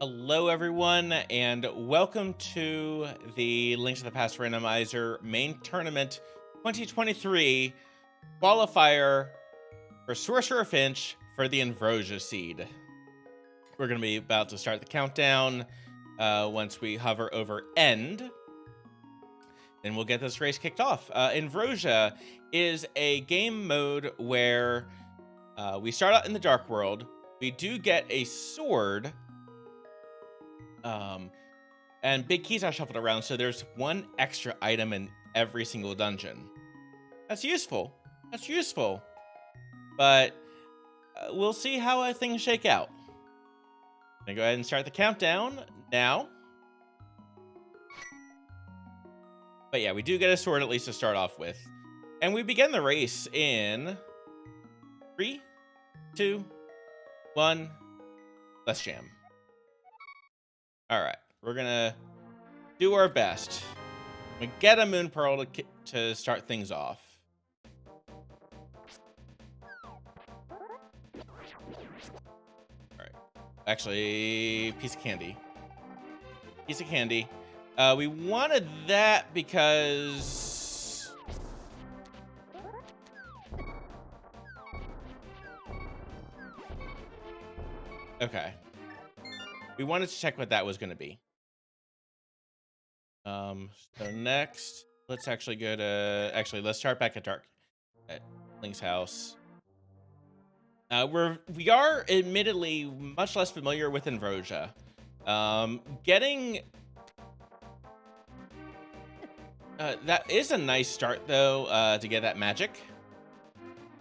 Hello, everyone, and welcome to the Links to the Past Randomizer Main Tournament 2023 Qualifier for SorcererFinch for the Invrosia seed. We're going to be about to start the countdown once we hover over end. Then we'll get this race kicked off. Invrosia is a game mode where we start out in the Dark World. We do get a sword. And big keys are shuffled around, so there's one extra item in every single dungeon. That's useful. That's useful. But we'll see how things shake out. I'm gonna go ahead and start the countdown now. But yeah, we do get a sword at least to start off with. And we begin the race in 3, 2, 1. Let's jam. All right, we're gonna do our best. We get a moon pearl to start things off. All right, actually, piece of candy. Piece of candy. We wanted that because okay. We wanted to check what that was going to be. So next, let's actually go to let's start back at Link's house. We are admittedly much less familiar with Invrosia. Getting that is a nice start though, to get that magic.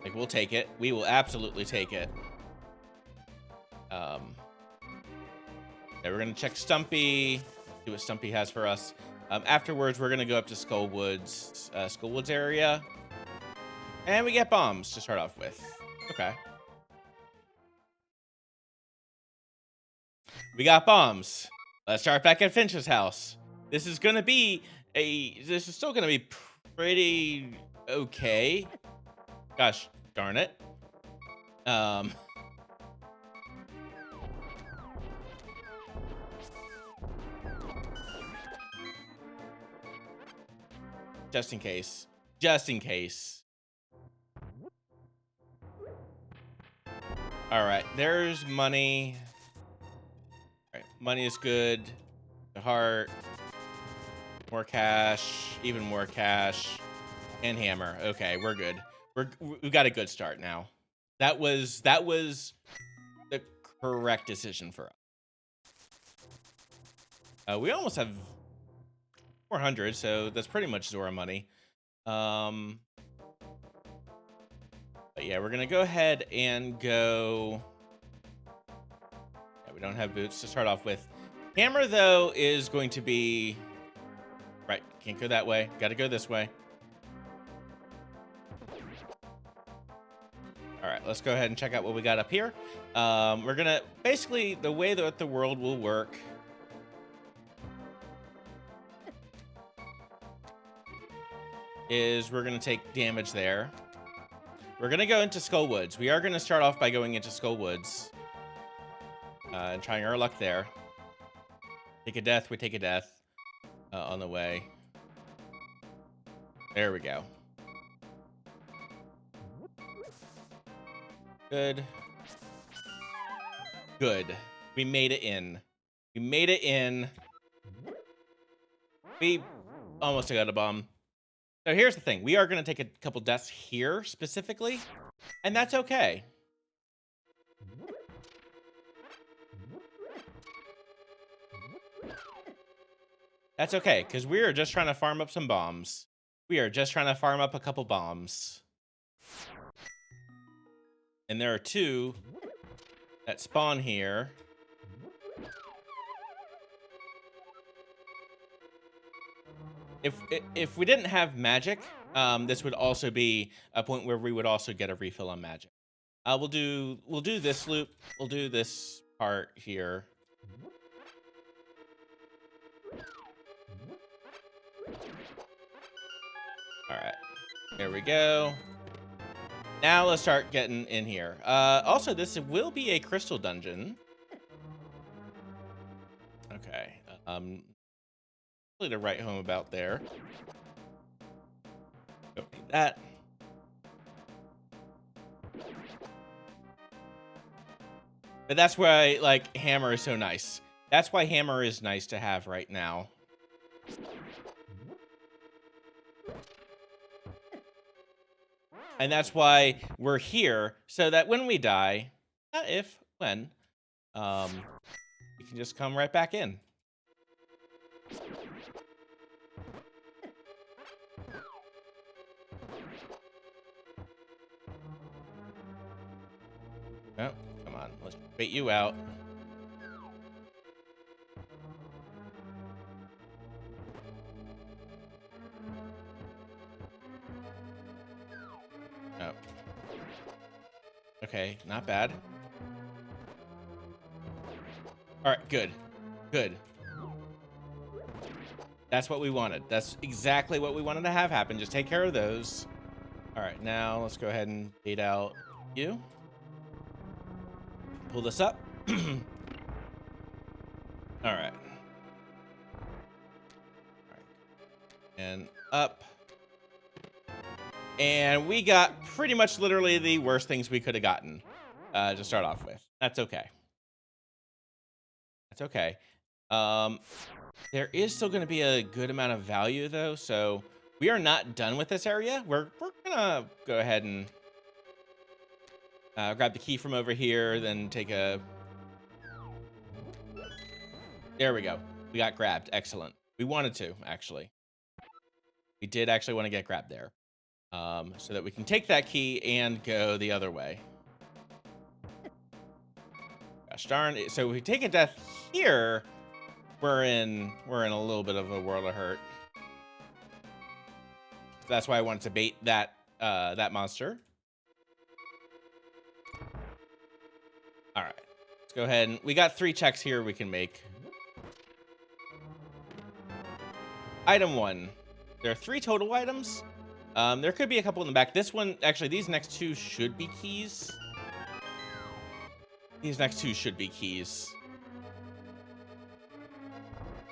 Like, we'll take it. We will absolutely take it. Yeah, we're gonna check Stumpy, see what Stumpy has for us. Afterwards, we're gonna go up to Skullwoods area, and we get bombs to start off with. Okay, we got bombs. Let's start back at Finch's house. This is still gonna be pretty okay. Gosh darn it. Just in case. Just in case. All right, there's money. All right, money is good. The heart. More cash. Even more cash. And hammer. Okay, we're good. We've got a good start now. That was the correct decision for us. We almost have 400, so that's pretty much Zora money. But yeah, we're gonna go ahead and go. Yeah, we don't have boots to start off with. Hammer though is going to be right. Can't go that way. Got to go this way. All right, let's go ahead and check out what we got up here. We're gonna basically the way that the world will work. Is we're going to take damage there. We're going to go into Skullwoods. We are going to start off by going into Skullwoods and trying our luck there. Take a death. We take a death on the way. There we go. Good. Good. We made it in. We made it in. We almost got a bomb. So here's the thing. We are going to take a couple deaths here specifically, and that's okay. That's okay, because we are just trying to farm up some bombs. We are just trying to farm up a couple bombs. And there are 2 that spawn here. If we didn't have magic, this would also be a point where we would also get a refill on magic. We'll do this loop. We'll do this part here. All right, there we go. Now let's start getting in here. Also, this will be a crystal dungeon. Okay. Really to write home about there. Don't need that. But that's why, like, hammer is so nice. That's why hammer is nice to have right now. And that's why we're here, so that when we die, not if, when, we can just come right back in. Oh, come on, let's bait you out. Oh. Okay, not bad. All right, good. Good. That's what we wanted. That's exactly what we wanted to have happen. Just take care of those. All right, now let's go ahead and bait out you. Pull this up. All right. And up. And we got pretty much literally the worst things we could have gotten to start off with. That's okay. That's okay. There is still going to be a good amount of value, though, so we are not done with this area. We're going to go ahead and grab the key from over here, then take a... There we go. We got grabbed. Excellent. We wanted to, actually. We did actually want to get grabbed there. So that we can take that key and go the other way. Gosh darn it. So if we take a death here, we're in a little bit of a world of hurt. So that's why I wanted to bait that that monster. All right. Let's go ahead and we got 3 checks here we can make. Item 1. There are 3 total items. There could be a couple in the back. This one, actually, these next 2 should be keys. These next 2 should be keys.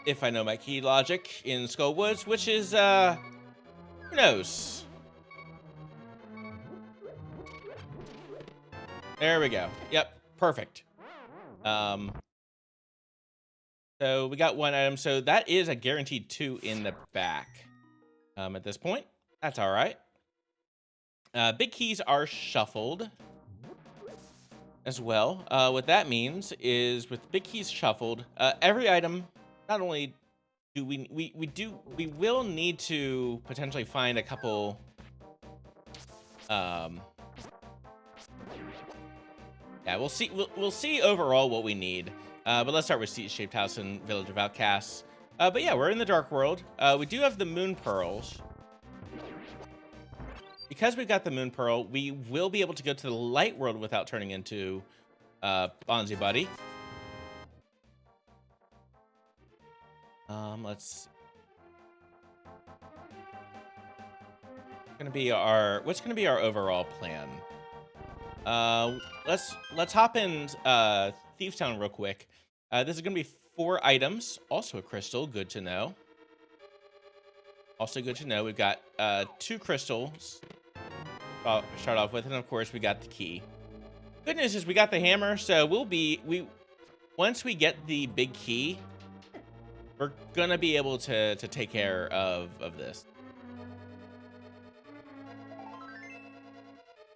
If I know my key logic in Skullwoods, which is, who knows? There we go. Yep, perfect. So we got 1 item. So that is a guaranteed 2 in the back. At this point, that's all right. Big keys are shuffled as well. What that means is with big keys shuffled, every item, not only do we will need to potentially find a couple, yeah, we'll see overall what we need. But let's start with Seat-Shaped House and Village of Outcasts. But yeah, we're in the Dark World. We do have the Moon Pearls. Because we've got the Moon Pearl, we will be able to go to the Light World without turning into Bonzi Buddy. Let's... What's gonna be our overall plan? Let's hop in Thieves Town real quick. This is gonna be 4 items, also a crystal. Good to know. Also good to know. We've got 2 crystals. I'll start off with, and of course we got the key. Good news is we got the hammer, so once we get the big key, we're gonna be able to take care of this.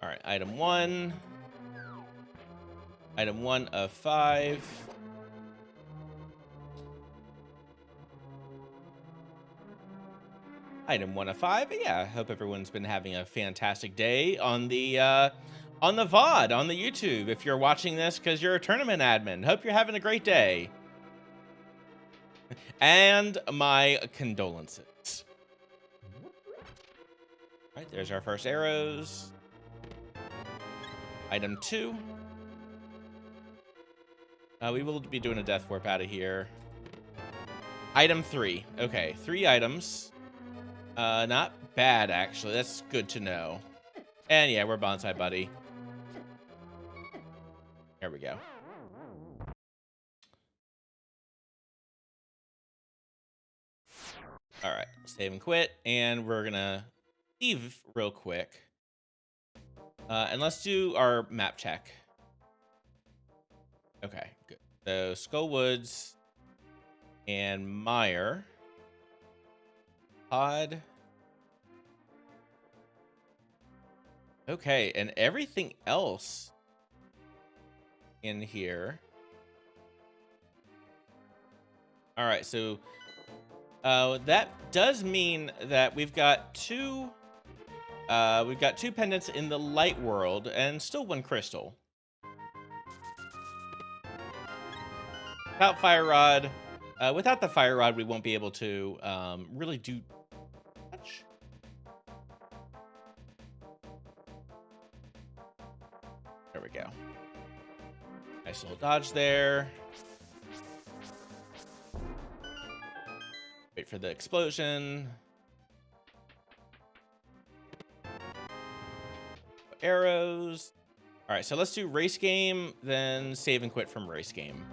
All right, item 1. Item 1 of 5. Item 1 of 5. Yeah, I hope everyone's been having a fantastic day on the VOD, on the YouTube. If you're watching this because you're a tournament admin, hope you're having a great day. And my condolences. All right, there's our first arrows. Item 2. We will be doing a death warp out of here. Item 3. Okay, 3 items. Not bad, actually. That's good to know. And yeah, we're Bonsai Buddy. There we go. save and quit, and we're gonna leave real quick. And let's do our map check. Okay, good. So Skull Woods and Mire. Pod. Okay, and everything else in here. All right, so that does mean that we've got two pendants in the light world and still one crystal. Without Fire Rod, without the Fire Rod, we won't be able to really do much. There we go. Nice little dodge there. Wait for the explosion. Arrows. All right, so let's do race game, then save and quit from race game.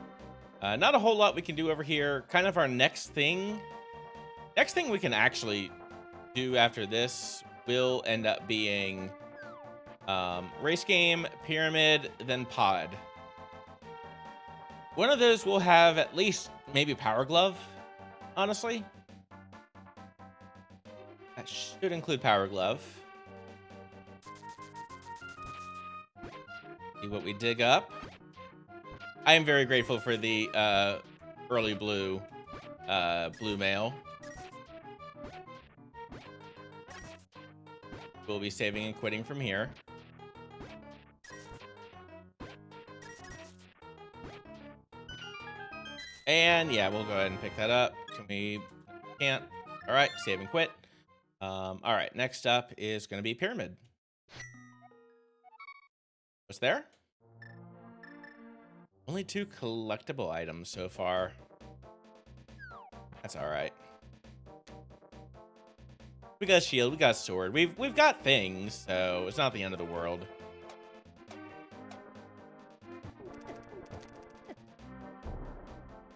Not a whole lot we can do over here. Kind of our next thing. Next thing we can actually do after this will end up being race game, pyramid, then pod. One of those will have at least maybe Power Glove, honestly. That should include Power Glove. See what we dig up. I am very grateful for the early blue mail. We'll be saving and quitting from here. And yeah, we'll go ahead and pick that up. Can't. All right, save and quit. All right, next up is going to be pyramid. What's there? Only 2 collectible items so far. That's all right. We got a shield, we got a sword. We've got things, so it's not the end of the world.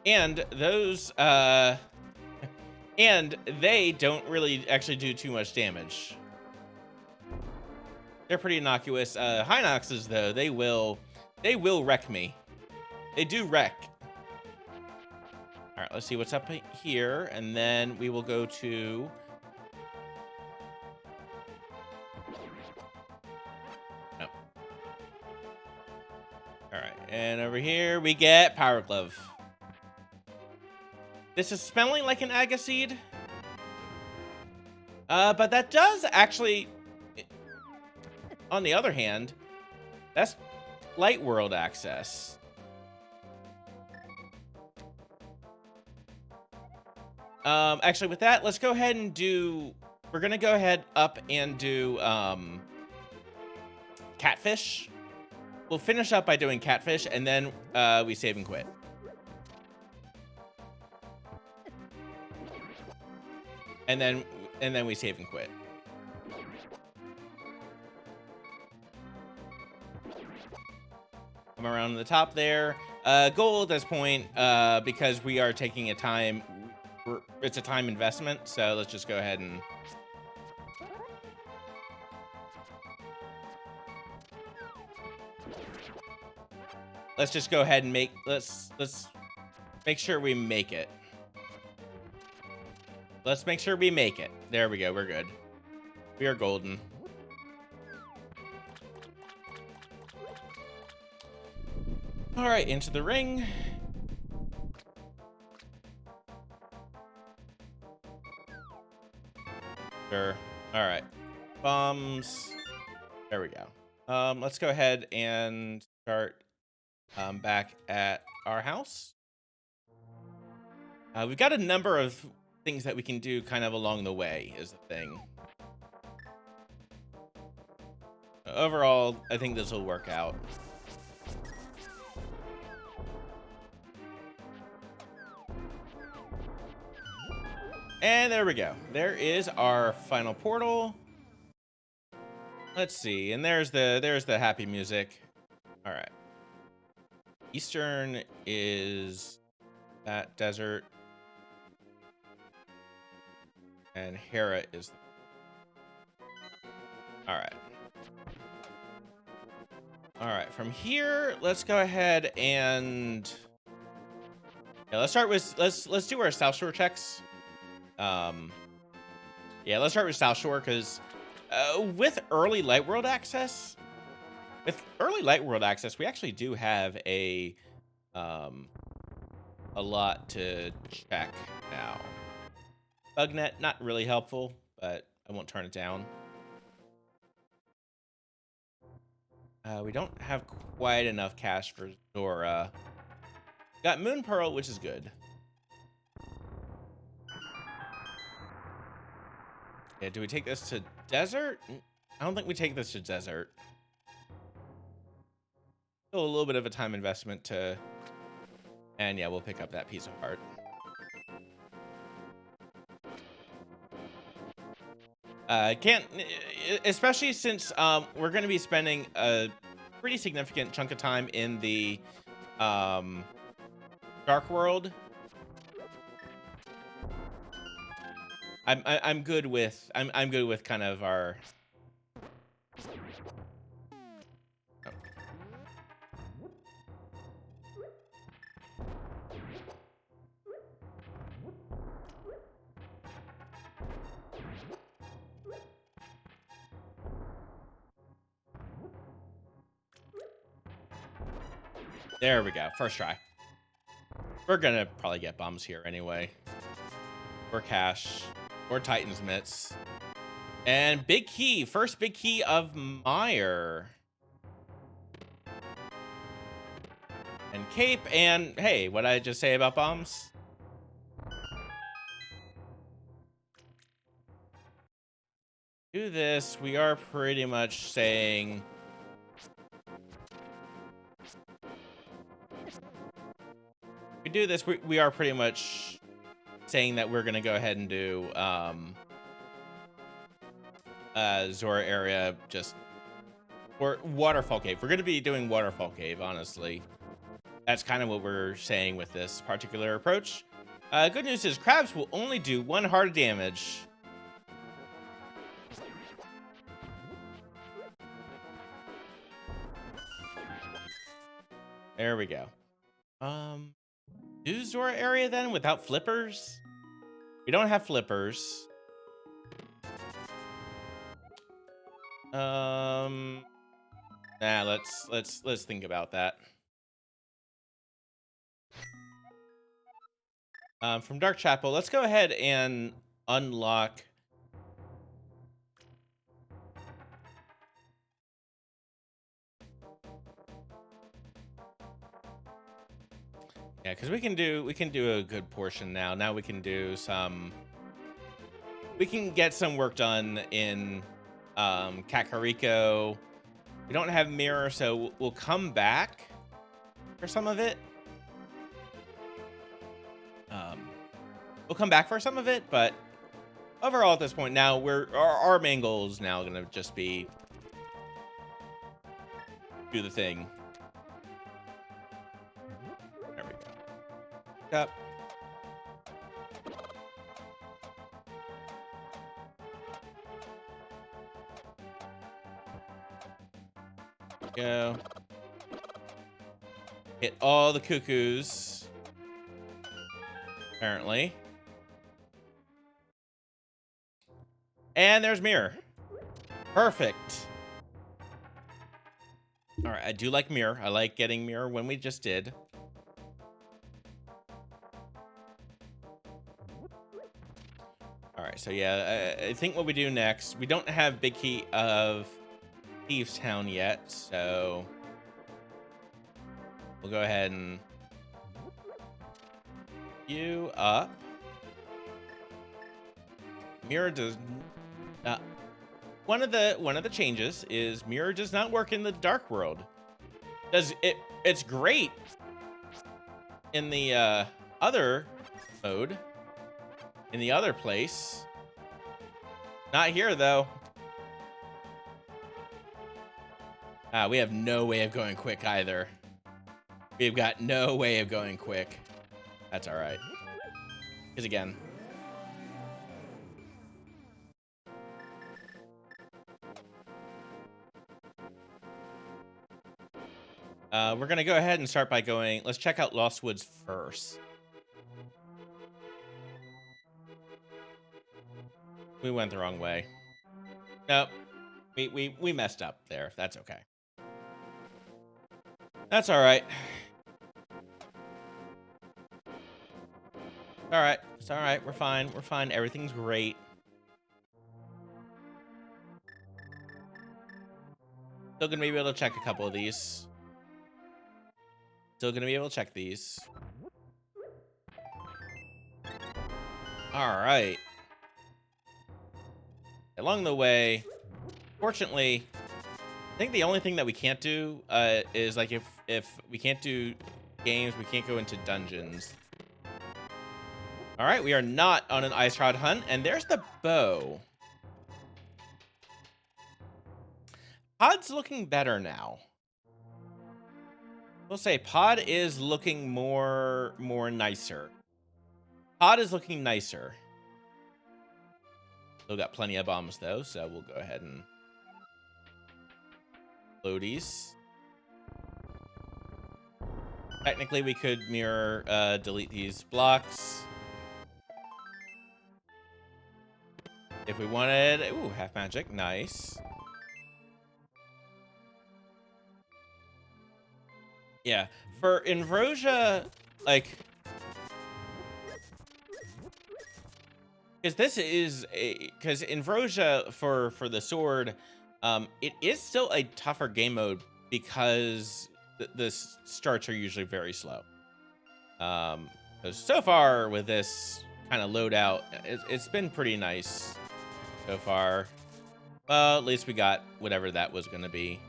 And those and they don't really actually do too much damage. They're pretty innocuous. Hinoxes though, they will wreck me. They do wreck. All right, let's see what's up here, and then we will go to no. All right, and over here we get Power Glove. This is smelling like an Agaseed, but that does actually. On the other hand, that's light world access. Actually, with that, let's go ahead and do. We're gonna go ahead up and do catfish. We'll finish up by doing catfish, and then we save and quit. And then we save and quit. Come around the top there. Goal at this point, because we are taking a time. It's a time investment, so let's just go ahead and. Let's just go ahead and make. Let's make sure we make it. Let's make sure we make it. There we go. We're good. We are golden. All right, into the ring. Sure. All right. Bombs. There we go. Let's go ahead and start back at our house. We've got a number of things that we can do kind of along the way is the thing. Overall, I think this will work out. And there we go. There is our final portal. Let's see. And there's the happy music. All right. Eastern is that desert. And Hera is... All right. All right, from here, let's go ahead and... Yeah, let's start with... Let's do our South Shore checks. Yeah, let's start with South Shore, because with early Light World access... we actually do have a lot to check now. Bugnet, not really helpful, but I won't turn it down. We don't have quite enough cash for Zora. Got Moon Pearl, which is good. Yeah, do we take this to Desert? I don't think we take this to Desert. Still a little bit of a time investment to... And yeah, we'll pick up that piece of heart. Can't, especially since we're going to be spending a pretty significant chunk of time in the Dark World. I'm good with kind of our... There we go. First try. We're gonna probably get bums here anyway. Or cash. Or Titan's Mitts. And big key. First big key of Meyer. And Cape. And hey, what did I just say about bombs? Do this. We are pretty much saying... we do this, we are pretty much saying that we're going to go ahead and do Zora area, just... or Waterfall Cave. We're going to be doing Waterfall Cave, honestly. That's kind of what we're saying with this particular approach. Good news is crabs will only do 1 heart of damage. There we go. Do Zora area then without flippers? We don't have flippers. Nah, let's think about that. From Dark Chapel, let's go ahead and unlock... Yeah, because we can do a good portion now. Now we can do some... we can get some work done in Kakariko. We don't have Mirror, so we'll come back for some of it. We'll come back for some of it, but overall at this point now, our main goal is now gonna just be do the thing. There we go. Up. Go. Hit all the cuckoos. Apparently. And there's Mirror. Perfect. All right, I do like Mirror. I like getting Mirror when we just did. All right, so yeah, I think what we do next, we don't have Big Key of Thieves Town yet, so we'll go ahead and you up. Mirror does not. One of the changes is Mirror does not work in the Dark World. It's great in the other mode, in the other place. Not here though. We have no way of going quick either. We've got no way of going quick. That's all right. Because again, We're gonna go ahead and start by going. Let's check out Lost Woods first. We went the wrong way. Nope. We messed up there. That's okay. That's all right. All right. It's all right. We're fine. We're fine. Everything's great. Still gonna be able to check a couple of these. Still gonna be able to check these. All right. Along the way, fortunately, I think the only thing that we can't do is like if we can't do games, we can't go into dungeons. All right, we are not on an ice rod hunt, and there's the bow. Pod's looking better now. We'll say Pod is looking more nicer. Pod is looking nicer. Still got plenty of bombs though, so we'll go ahead and load these. Technically, we could mirror delete these blocks if we wanted. Ooh, half magic, nice. Yeah, for Invrosia, like, because this is because Invrosia for the sword, it is still a tougher game mode because the starts are usually very slow. So far with this kind of loadout, it's been pretty nice so far. Well, at least we got whatever that was going to be.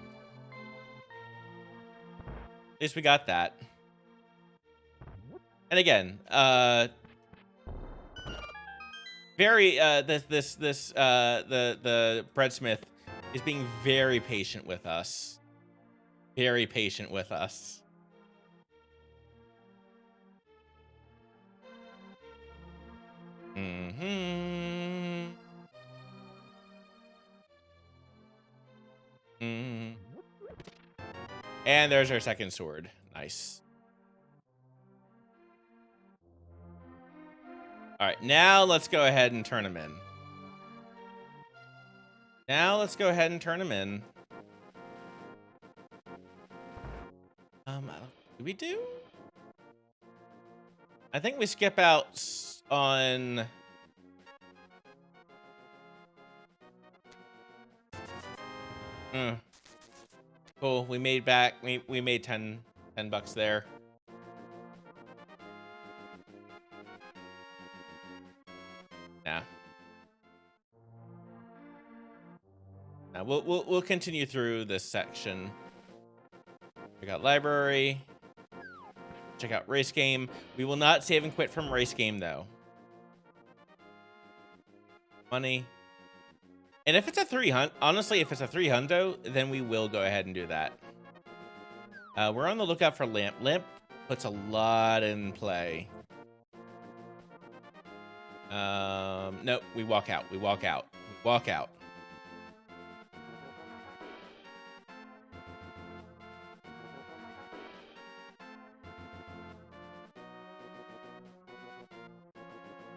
At least we got that. And again, very the breadsmith is being very patient with us. Very patient with us. Mm-hmm. Mm-hmm. And there's our second sword. Nice. All right, now let's go ahead and turn them in. Now let's go ahead and turn them in. Do we do? I think we skip out on. Cool. We made back. We made 10 bucks there. Yeah. Now we'll continue through this section. We got library. Check out race game. We will not save and quit from race game though. Money. And if it's a 300, honestly, if it's a 300, then we will go ahead and do that. We're on the lookout for lamp. Lamp puts a lot in play. Nope, we walk out. We walk out. We walk out.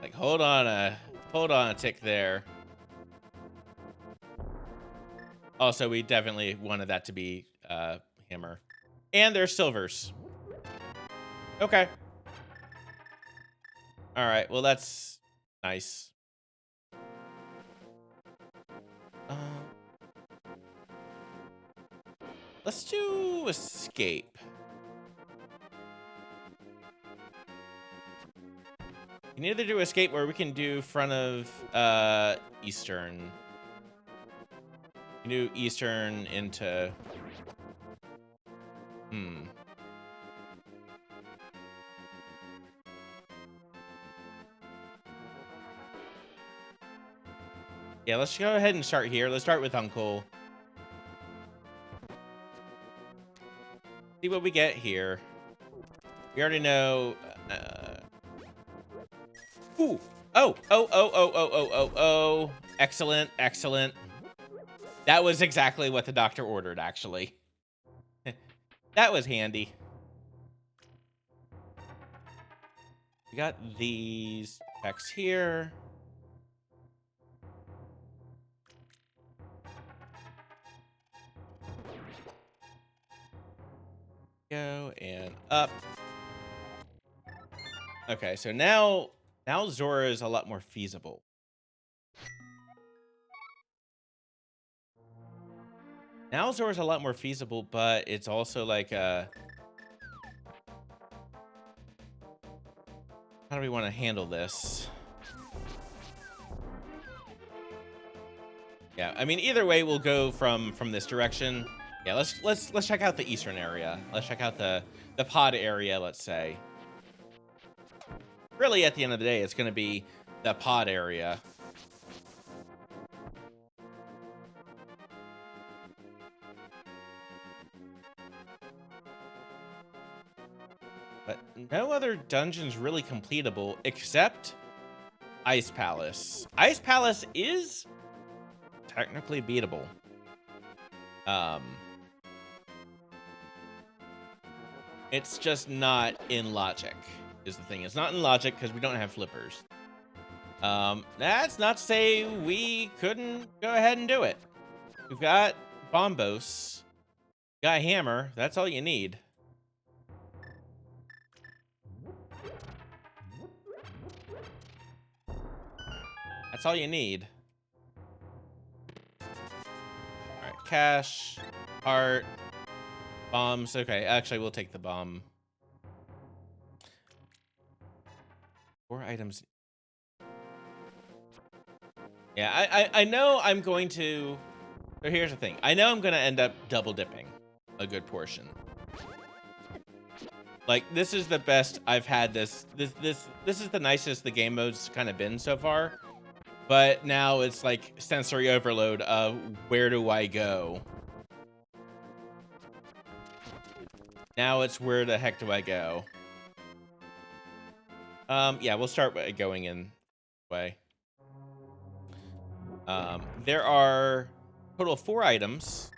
Like, hold on a tick there. Also, we definitely wanted that to be hammer. And there's silvers. Okay. All right, well, that's nice. Let's do escape. You can either do escape or we can do front of Eastern. You can do Eastern into... Yeah, let's go ahead and start here. Let's start with Uncle. See what we get here. We already know... Ooh! Oh! Excellent, excellent. That was exactly what the doctor ordered, actually. That was handy. We got these checks here. Go and up. Okay, so now Zora is a lot more feasible. Now Zora's a lot more feasible, but it's also like how do we want to handle this? Yeah, I mean either way we'll go from this direction. Yeah, let's check out the eastern area. Let's check out the pod area, let's say. Really at the end of the day it's going to be the pod area. But no other dungeons really completable except Ice Palace. Ice Palace is technically beatable. It's just not in logic is the thing. It's not in logic because we don't have flippers. That's not to say we couldn't go ahead and do it. We've got Bombos. Got a hammer. That's all you need. That's all you need. All right, cash, heart, bombs. Okay, actually, we'll take the bomb. 4 items. Yeah, I know I'm going to. So here's the thing. I know I'm going to end up double dipping a good portion. Like this is the best I've had. This is the nicest the game mode's kind of been so far. But now it's like sensory overload of where do I go? Now it's where the heck do I go? Yeah, we'll start by going in way. There are total of 4 items.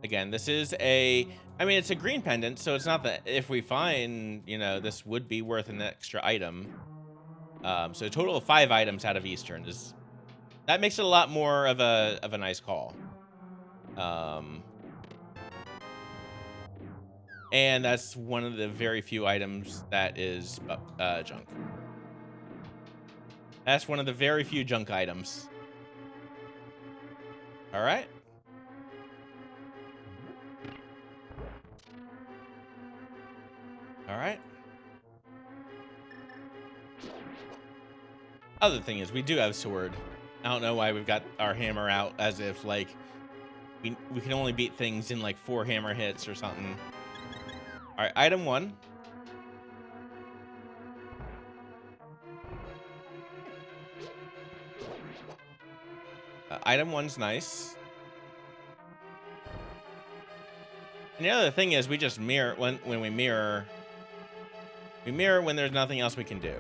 Again, this is a, I mean, it's a green pendant, so it's not that if we find, you know, this would be worth an extra item. So a total of 5 items out of Eastern is, that makes it a lot more of a nice call. And that's one of the very few items that is junk. That's one of the very few junk items. All right. All right. Other thing is, we do have sword. I don't know why we've got our hammer out as if, like, we can only beat things in, like, 4 hammer hits or something. All right, item 1. Item 1's nice. And the other thing is, we just mirror when we mirror. We mirror when there's nothing else we can do.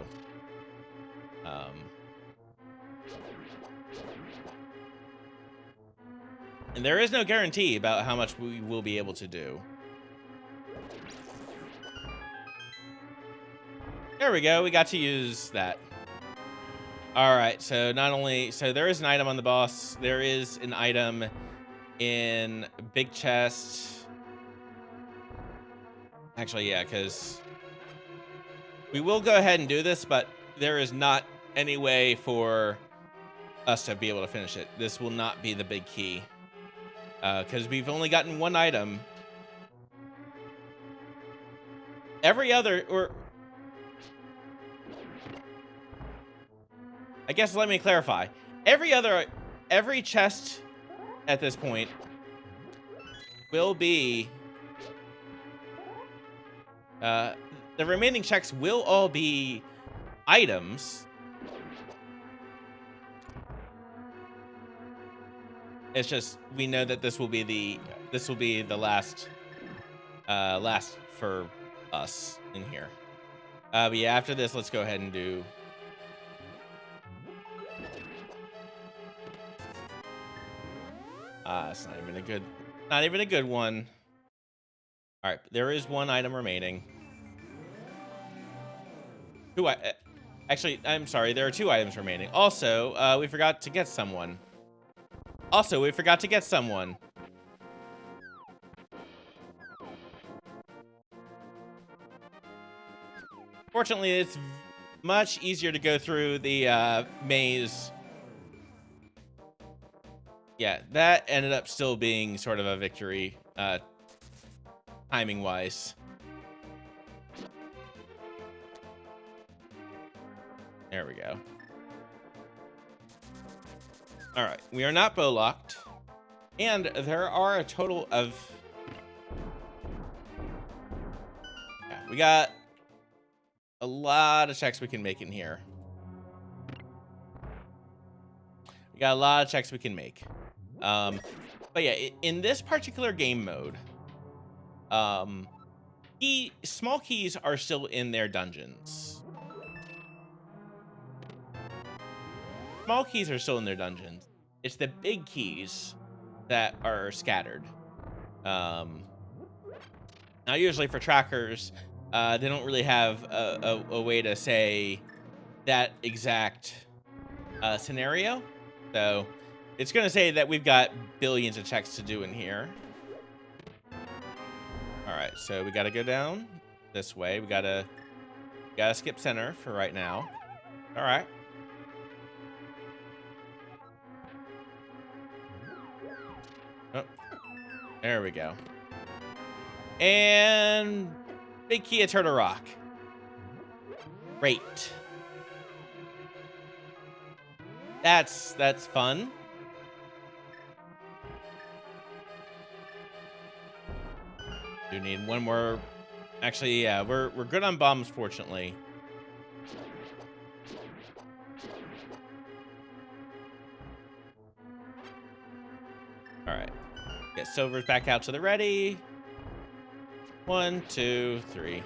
And there is no guarantee about how much we will be able to do. There we go. We got to use that. All right. So not only, so there is an item on the boss. There is an item in big chest. Actually, yeah, because we will go ahead and do this, but there is not any way for us to be able to finish it. This will not be the big key. Because we've only gotten 1 item. Every other, or I guess let me clarify. Every chest at this point will be, the remaining checks will all be items. It's just we know that this will be the last for us in here. But yeah, after this, let's go ahead and do. It's not even a good. Not even a good one. All right, there is one item remaining. Actually, I'm sorry, there are 2 items remaining. Also, we forgot to get someone. Fortunately, it's much easier to go through the maze. Yeah, that ended up still being sort of a victory, timing-wise. There we go. All right, we are not bow locked, and there are a total of... Yeah, we got a lot of checks we can make in here. We got a lot of checks we can make. But yeah, in this particular game mode, small keys are still in their dungeons. Small keys are still in their dungeons. It's the big keys that are scattered. Now, usually for trackers, they don't really have a way to say that exact scenario. So it's going to say that we've got billions of checks to do in here. All right, so we got to go down this way. We got to skip center for right now. All right. Oh, there we go. And big key at Turtle Rock. Great. That's fun. Do need one more. Actually, yeah, we're good on bombs, fortunately. All right. Get silvers back out to the ready. 1, 2, 3.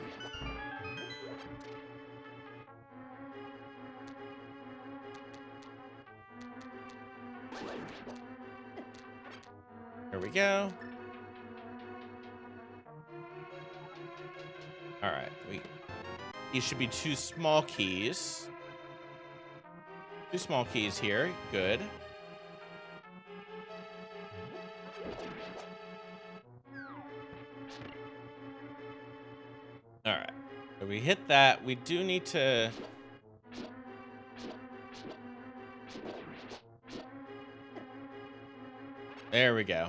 There we go. All right, these should be 2 small keys. 2 small keys here. Good. All right. So we hit that. We do need to... There we go.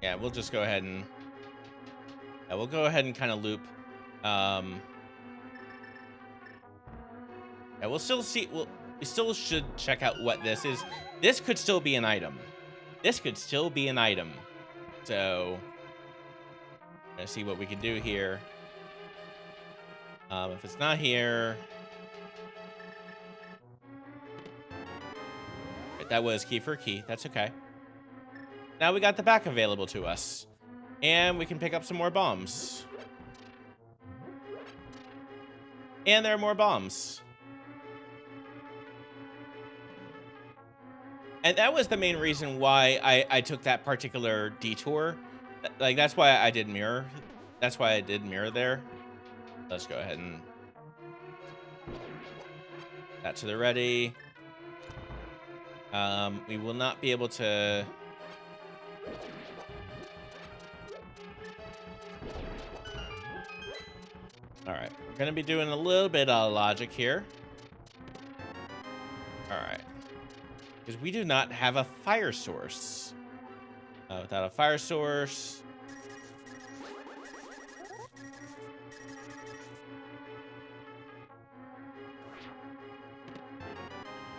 Yeah, we'll just go ahead and... Yeah, we'll go ahead and kind of loop. Yeah, we'll still see... We still should check out what this is. This could still be an item. This could still be an item. So... Let's see what we can do here. If it's not here... That was key for key. That's okay. Now we got the back available to us. And we can pick up some more bombs. And there are more bombs. And that was the main reason why I took that particular detour. Like, that's why I did mirror. That's why I did mirror there. Let's go ahead and... That to the ready. We will not be able to... All right, we're gonna be doing a little bit of logic here. All right, because we do not have a fire source. Without a fire source...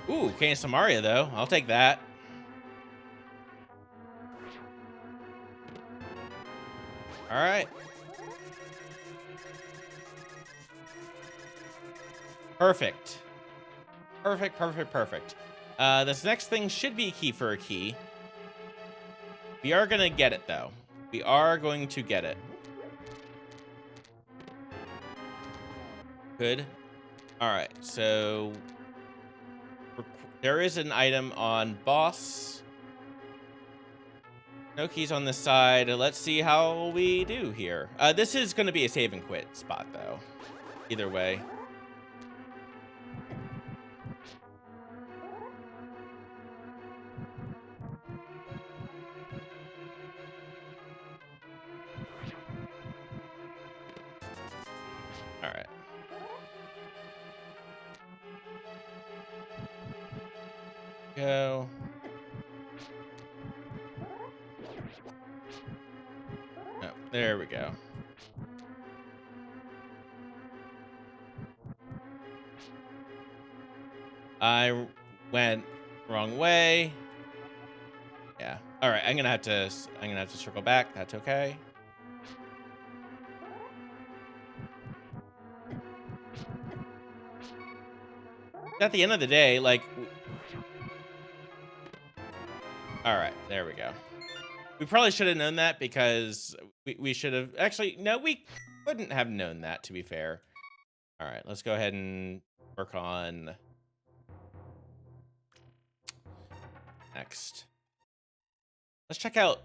Ooh, Cane Samaria, though. I'll take that. All right. Perfect. Perfect, perfect, perfect. This next thing should be a key for a key. We are going to get it, though. We are going to get it. Good. All right, so... There is an item on boss. No keys on this side. Let's see how we do here. This is going to be a save and quit spot, though. Either way. All right. Go. Oh, there we go. I went wrong way. Yeah. All right. I'm gonna have to circle back. That's okay. At the end of the day, like. All right. There we go. We probably should have known that because we should have actually. No, we couldn't have known that. To be fair. All right. Let's go ahead and work on. Next. Let's check out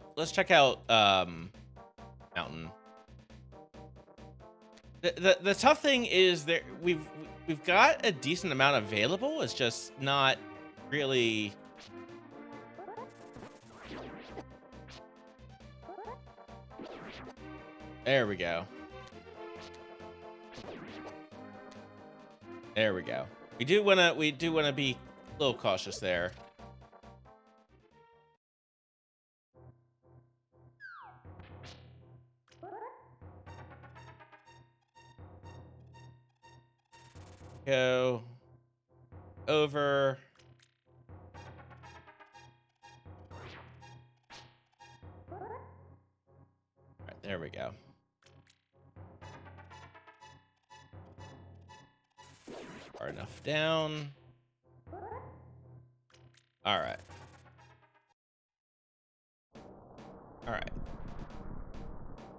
Mountain. The tough thing is that we've got a decent amount available. It's just not really. There we go. There we go. We do wanna be a little cautious there. Go over. All right, there we go. Far enough down. All right. All right.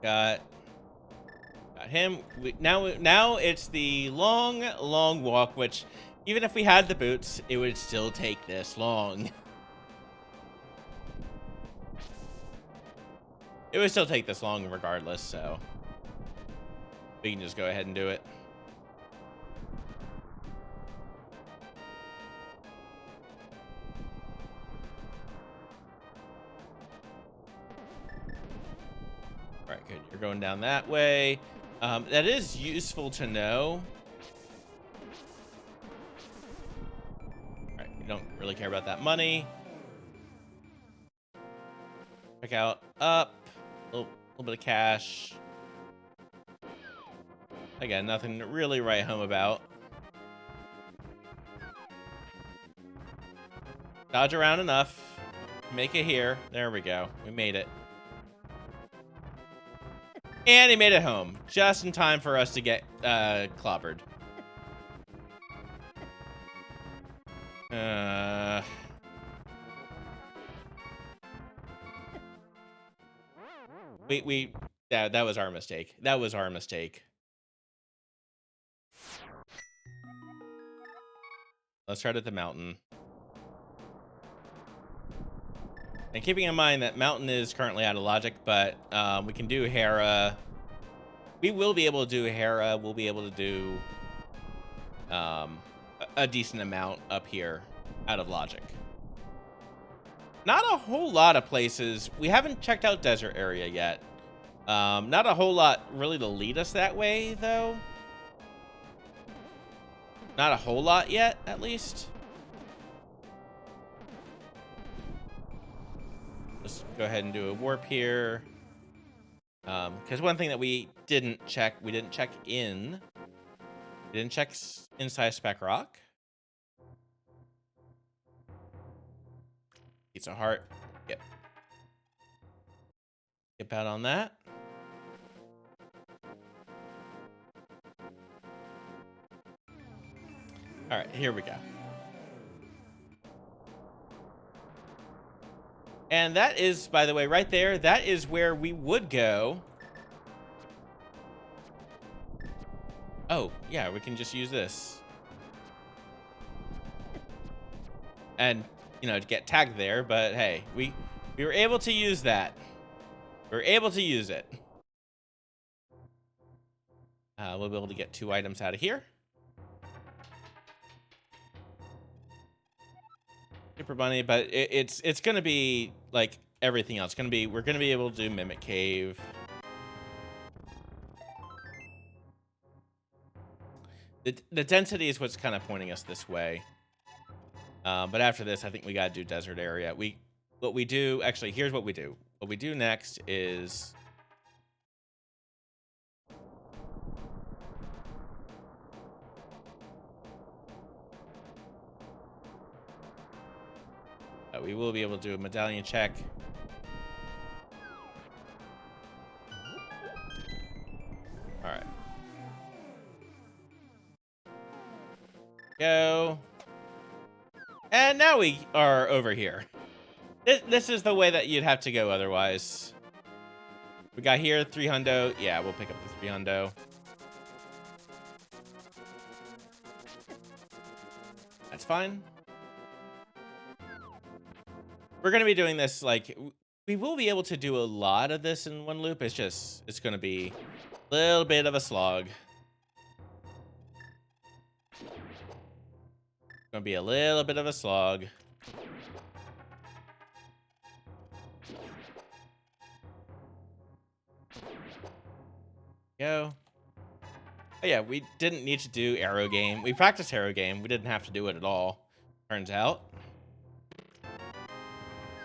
Got him. Now it's the long walk, which even if we had the boots, it would still take this long. It would still take this long regardless, so we can just go ahead and do it. All right, good. You're going down that way. That is useful to know. All right, we don't really care about that money. Check out up. A little bit of cash. Again, nothing to really write home about. Dodge around enough. Make it here. There we go. We made it. And he made it home. Just in time for us to get clobbered. That was our mistake. That was our mistake. Let's start at the mountain. And keeping in mind that mountain is currently out of logic, but we can do Hera. We will be able to do Hera. We'll be able to do a decent amount up here out of logic. Not a whole lot of places. We haven't checked out desert area yet. Not a whole lot really to lead us that way, though. Not a whole lot yet, at least. Let's go ahead and do a warp here. Because one thing that we didn't check in. We didn't check inside Spec Rock. Pizza Heart. Yep. Skip out on that. All right, here we go. And that is, by the way, right there, that is where we would go. Oh, yeah, we can just use this. And, you know, to get tagged there, but hey, we We were able to use that. We were able to use it. We'll be able to get 2 items out of here. Super Bunny, but it's gonna be like everything else. We're gonna be able to do Mimic Cave. The density is what's kind of pointing us this way. But after this, I think we gotta do desert area. What we do, actually, here's what we do. What we do next is we will be able to do a medallion check. All right. Go. And now we are over here. This is the way that you'd have to go otherwise. We got here 3 hundo. Yeah, we'll pick up the 3 hundo. That's fine. We're going to be doing this, like, we will be able to do a lot of this in one loop. It's going to be a little bit of a slog. It's going to be a little bit of a slog. Go. Oh, yeah, we didn't need to do arrow game. We practiced arrow game. We didn't have to do it at all, turns out.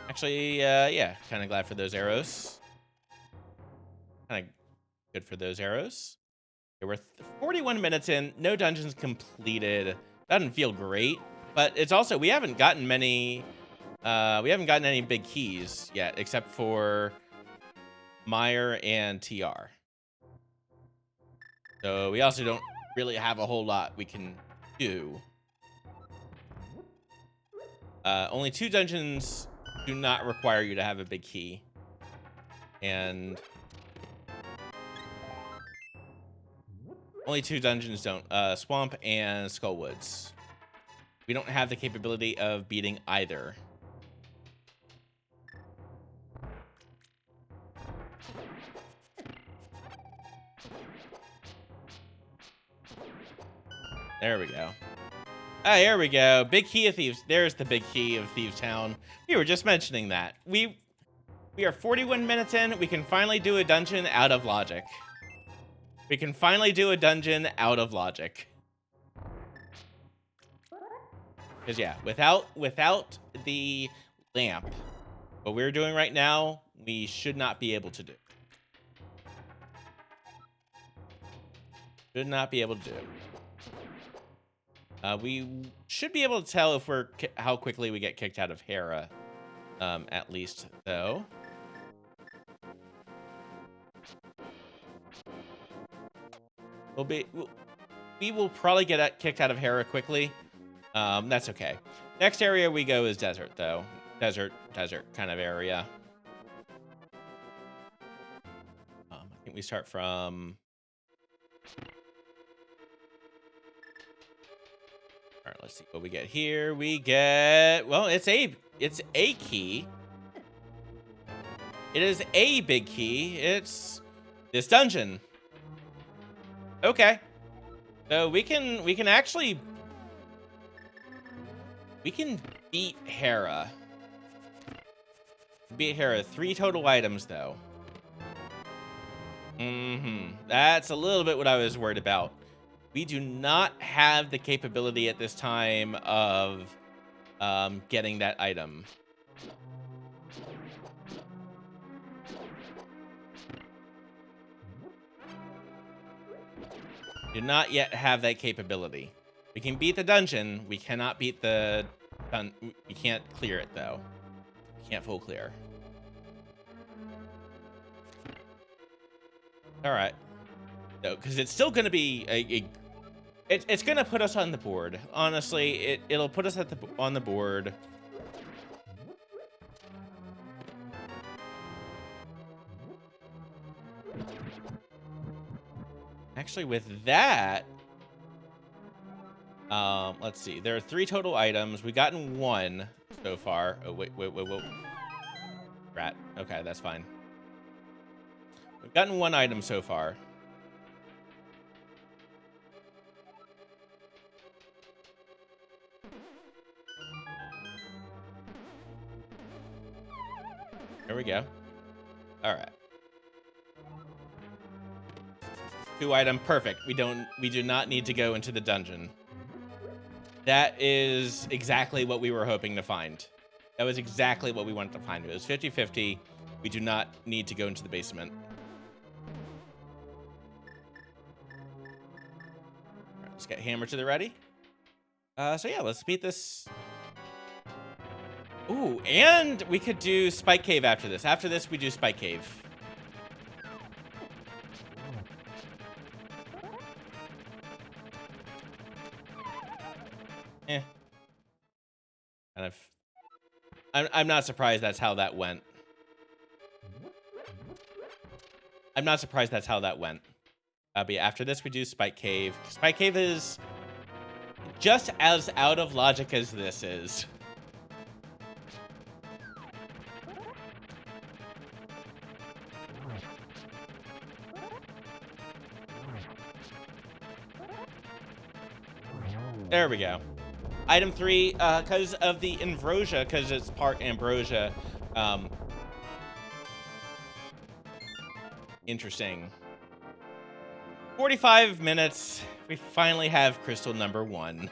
Actually, yeah, kind of glad for those arrows. Kind of good for those arrows. Okay, we're 41 minutes in. No dungeons completed. Doesn't feel great, but it's also, we haven't gotten any big keys yet, except for Meyer and TR. So we also don't really have a whole lot we can do. Only 2 dungeons do not require you to have a big key. And only 2 dungeons don't. Swamp and Skullwoods. We don't have the capability of beating either. There we go. Ah, here we go. Big Key of Thieves. There's the big key of Thieves Town. We were just mentioning that. We are 41 minutes in. We can finally do a dungeon out of logic. We can finally do a dungeon out of logic. Because, yeah, without the lamp, what we're doing right now, we should not be able to do. Should not be able to do. We should be able to tell if how quickly we get kicked out of Hera, at least, though. We will probably get kicked out of Hera quickly. That's okay. Next area we go is desert, though. Desert kind of area. I think we start from. All right, let's see what we get here. We get, well, it's a key. It is a big key. It's this dungeon. Okay. So we can actually beat Hera. Beat Hera. 3 total items though. That's a little bit what I was worried about. We do not have the capability at this time of getting that item. Do not yet have that capability. We can beat the dungeon. We cannot beat the... we can't clear it, though. We can't full clear. All right. No, because it's still going to be it's going to put us on the board. Honestly, it'll put us on the board. Actually, with that, let's see. There are 3 total items. We've gotten 1 so far. Oh, wait. Rat. Okay, that's fine. We've gotten one item so far. There we go. All right. 2 item, perfect. We do not need to go into the dungeon. That is exactly what we were hoping to find. That was exactly what we wanted to find. It was 50-50. We do not need to go into the basement. All right, let's get Hammer to the ready. So yeah, let's beat this. Ooh, and we could do Spike Cave after this. After this, we do Spike Cave. Eh. Kind of. I'm not surprised that's how that went. I'm not surprised that's how that went. But yeah, after this, we do Spike Cave. Spike Cave is just as out of logic as this is. There we go. Item 3, because of the Invrosia, because it's part Ambrosia. Interesting. 45 minutes. We finally have crystal number 1.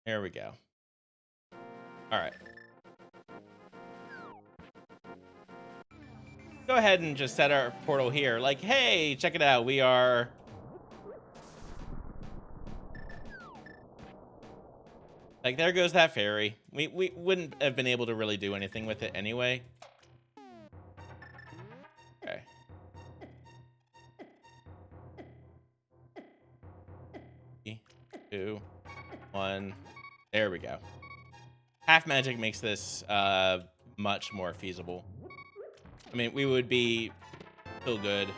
There we go. All right. Go ahead and just set our portal here. Like, hey, check it out. We are... Like, there goes that fairy. We wouldn't have been able to really do anything with it anyway. Okay. Three, 2, 1. There we go. Half magic makes this much more feasible. I mean, we would be still good.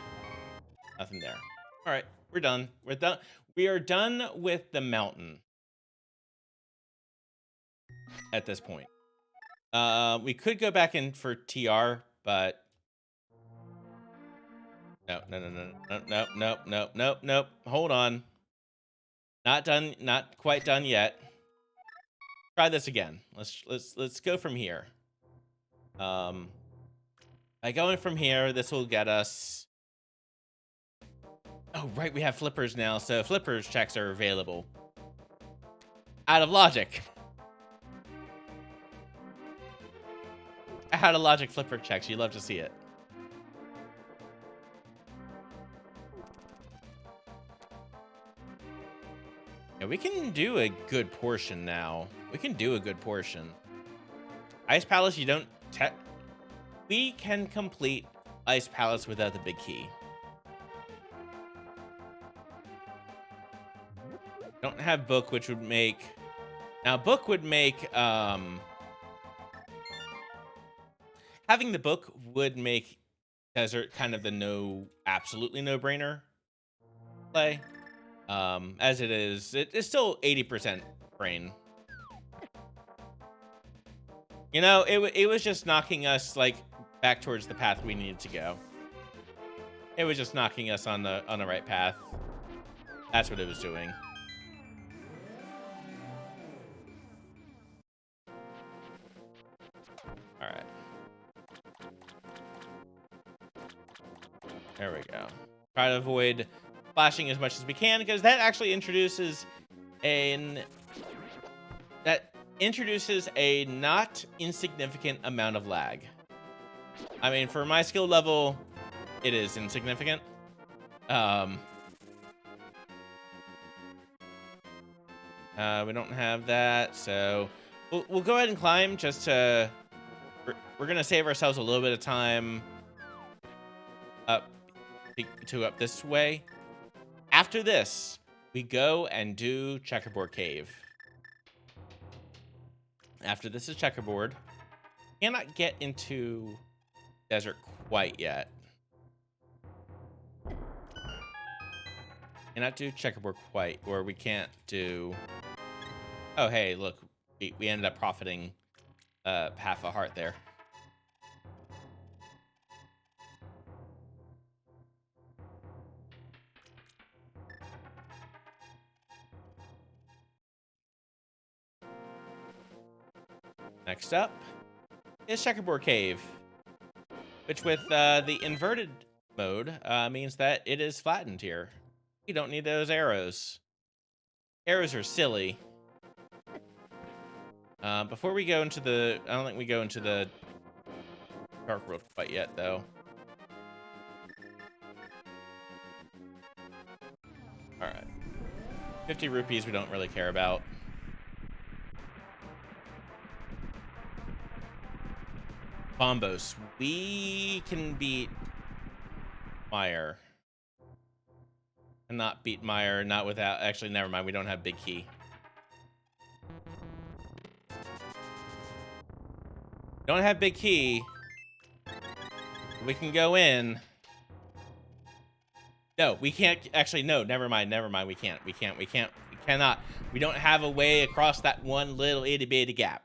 Nothing there. All right, we're done. We're done. We are done with the mountain at this point. We could go back in for TR, but nope. Hold on. Not done. Not quite done yet. Try this again. Let's go from here. By going from here, this will get us... Oh, right, we have flippers now, so flippers checks are available. Out of logic. Out of logic flipper checks. You love to see it. Yeah, we can do a good portion now. We can do a good portion. Ice Palace, you don't... We can complete Ice Palace without the big key. Don't have book, which would make... Now, book would make... Having the book would make Desert kind of the absolutely no-brainer play. As it is, it's still 80% brain. You know, it was just knocking us, like, back towards the path we needed to go. It was just knocking us on the right path. That's what it was doing. All right. There we go. Try to avoid flashing as much as we can, because that actually introduces a not insignificant amount of lag. I mean, for my skill level, it is insignificant. We don't have that, so we'll go ahead and climb just to... We're going to save ourselves a little bit of time up this way. After this, we go and do Checkerboard Cave. After this is Checkerboard. Cannot get into Desert quite yet. Cannot do checkerboard quite, or we can't do... Oh, hey, look. We ended up profiting half a heart there. Next up is Checkerboard Cave, which with the inverted mode means that it is flattened here. You don't need those arrows. Arrows are silly. Before we go into the... I don't think we go into the Dark World quite yet, though. Alright. 50 rupees we don't really care about. Bombos. We can beat Meyer. Cannot beat Meyer, not without... Actually, never mind. We don't have Big Key. Don't have Big Key. We can go in. No, we can't. Actually, no. Never mind. Never mind. We can't. We cannot. We don't have a way across that one little itty bitty gap.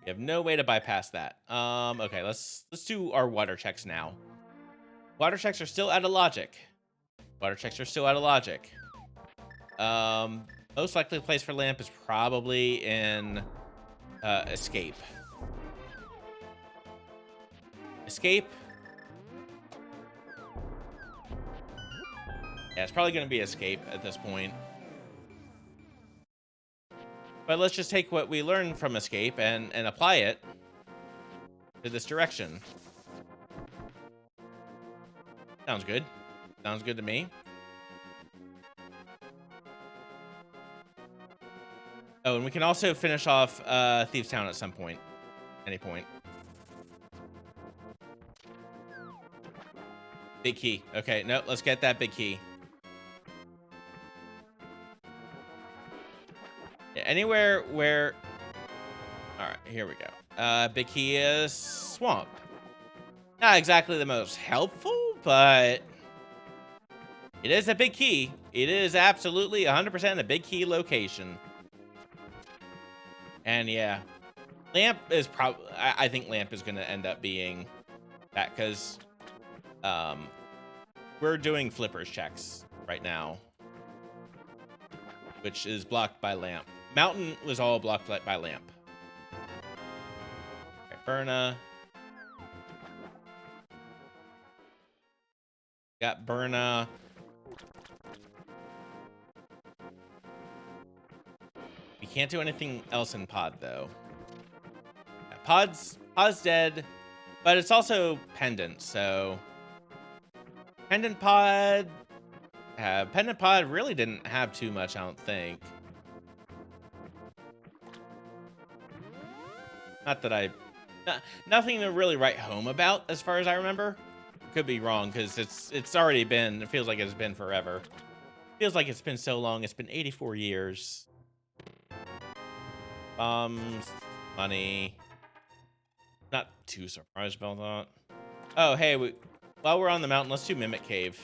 We have no way to bypass that. Okay, let's do our water checks now. Water checks are still out of logic. Water checks are still out of logic. Most likely place for lamp is probably in escape. Escape. Yeah, it's probably going to be escape at this point. But let's just take what we learned from escape and apply it to this direction. Sounds good. Sounds good to me. Oh, and we can also finish off Thieves Town at some point. Any point. Big key. Okay, no, let's get that big key. Yeah, anywhere where... Alright, here we go. Big key is swamp. Not exactly the most helpful, but... It is a big key. It is absolutely 100% a big key location. And yeah, Lamp is probably... I think Lamp is going to end up being that, because we're doing Flippers checks right now, which is blocked by Lamp. Mountain was all blocked by Lamp. Okay, Burna. Got Burna. We can't do anything else in Pod, though. Yeah, Pod's dead, but it's also Pendant, so... Pendant Pod really didn't have too much, I don't think. Not that nothing to really write home about, as far as I remember. Could be wrong, because it's already been... It feels like it's been forever. Feels like it's been so long. It's been 84 years. Bombs, money. Not too surprised about that. Oh, hey, while we're on the mountain, let's do Mimic Cave.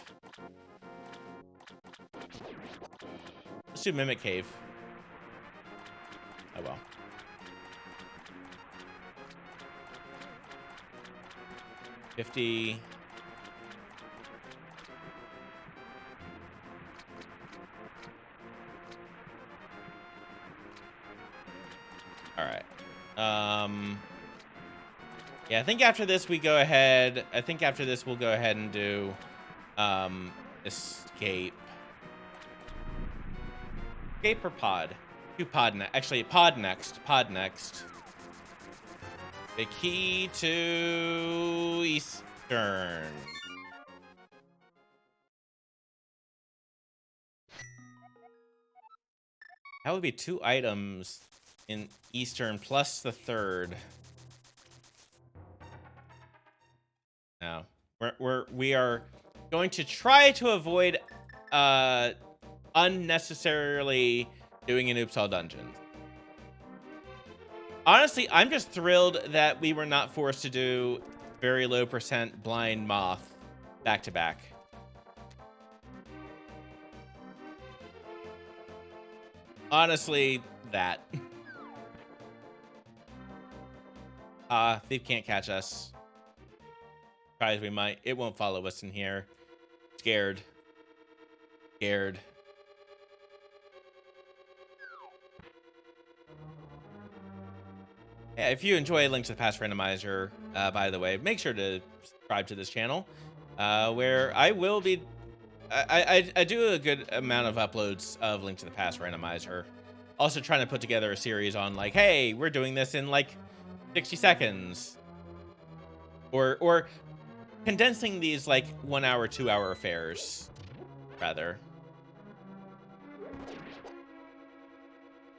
Let's do Mimic Cave. Oh, well. $50. All right. Yeah, I think after this we go ahead. I think after this we'll go ahead and do escape. Escape or pod? Do pod next. Actually, pod next. Pod next. The key to Eastern. That would be 2 items in Eastern plus the 3rd. No, we are going to try to avoid unnecessarily doing an Oops All Dungeons. Honestly, I'm just thrilled that we were not forced to do very low % blind moth back to back. Honestly, that. Thief can't catch us. Try as we might. It won't follow us in here. Scared. Scared. Yeah, if you enjoy Link to the Past Randomizer, by the way, make sure to subscribe to this channel, where I will be... I do a good amount of uploads of Link to the Past Randomizer. Also trying to put together a series on, like, hey, we're doing this in, like, 60 seconds. Or condensing these, like, 1 hour, 2 hour affairs, rather.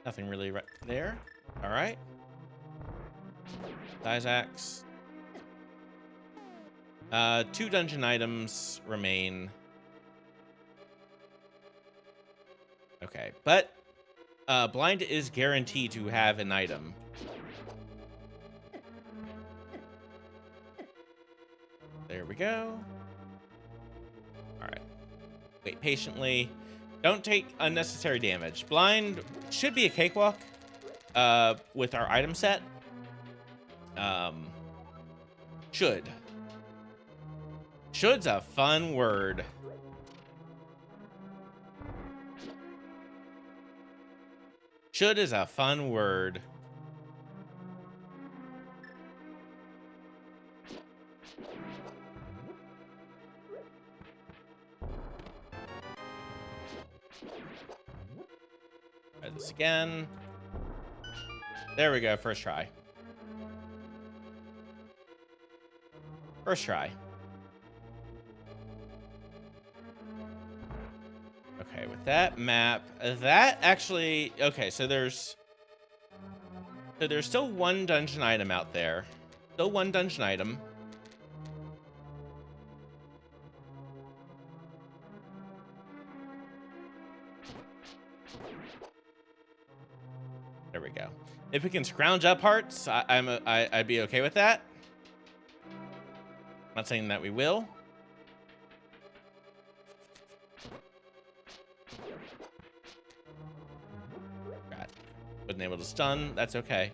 Nothing really right there. All right. Dizax. 2 dungeon items remain. Okay, but blind is guaranteed to have an item. There we go. All right. Wait patiently. Don't take unnecessary damage. Blind should be a cakewalk with our item set. Should. Should's a fun word. Should is a fun word. Try this again. There we go. First try. First try. Okay, with that map, that actually... Okay, so there's still 1 dungeon item out there. Still 1 dungeon item. There we go. If we can scrounge up hearts, I'd be okay with that. Not saying that we will. God. Wasn't able to stun. That's okay.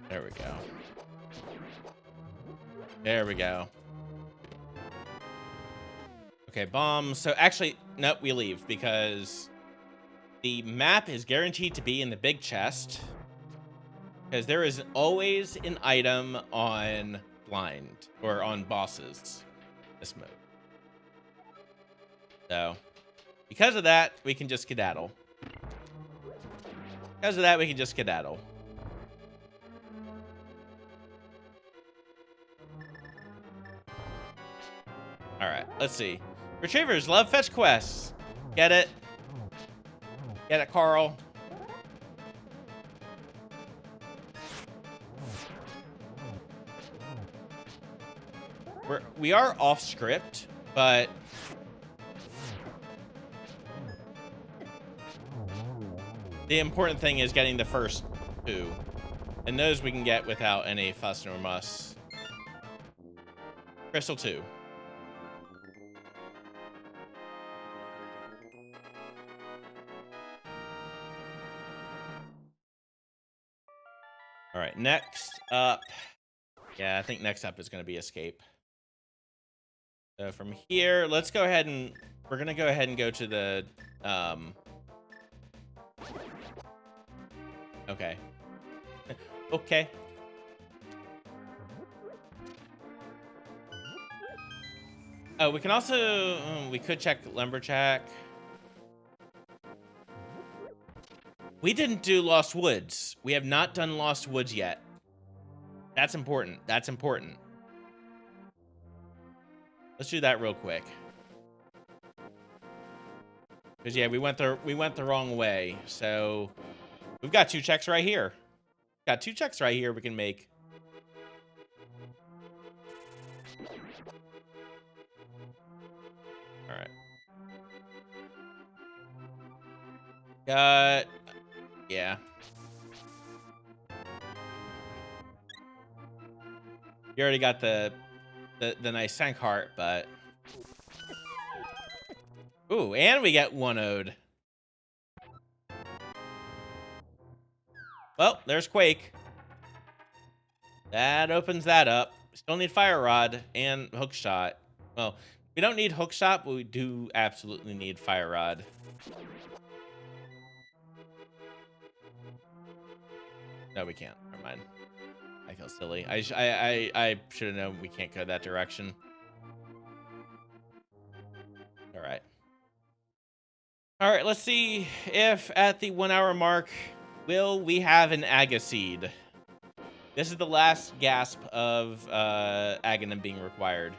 There we go. There we go. Okay, bomb. So actually, nope, we leave because the map is guaranteed to be in the big chest. Because there is always an item on blind or on bosses this mode. So because of that, we can just skedaddle. Because of that, we can just skedaddle. All right, let's see. Retrievers love fetch quests. Get it? Get it, Carl? We are off script, but the important thing is getting the first 2. And those we can get without any fuss nor muss. Crystal 2. All right, next up. Yeah, I think next up is going to be escape. So from here, let's go ahead and we're going to go ahead and go to the okay. Okay. Oh, we can also we could check Lumberjack. We didn't do Lost Woods. We have not done Lost Woods yet. That's important. That's important. Let's do that real quick. Because yeah, we went the wrong way. So we've got 2 checks right here. Got 2 checks right here we can make. All right. Got... Yeah. You already got the nice sank heart, but ooh, and we get 1 ode. Well, there's Quake. That opens that up. Still need Fire Rod and Hook Shot. Well, we don't need Hook Shot, but we do absolutely need Fire Rod. No, we can't. Never mind. I feel silly. I should have known we can't go that direction. All right. All right, let's see if at the 1 hour mark, will we have an Aga Seed? This is the last gasp of Aganim being required.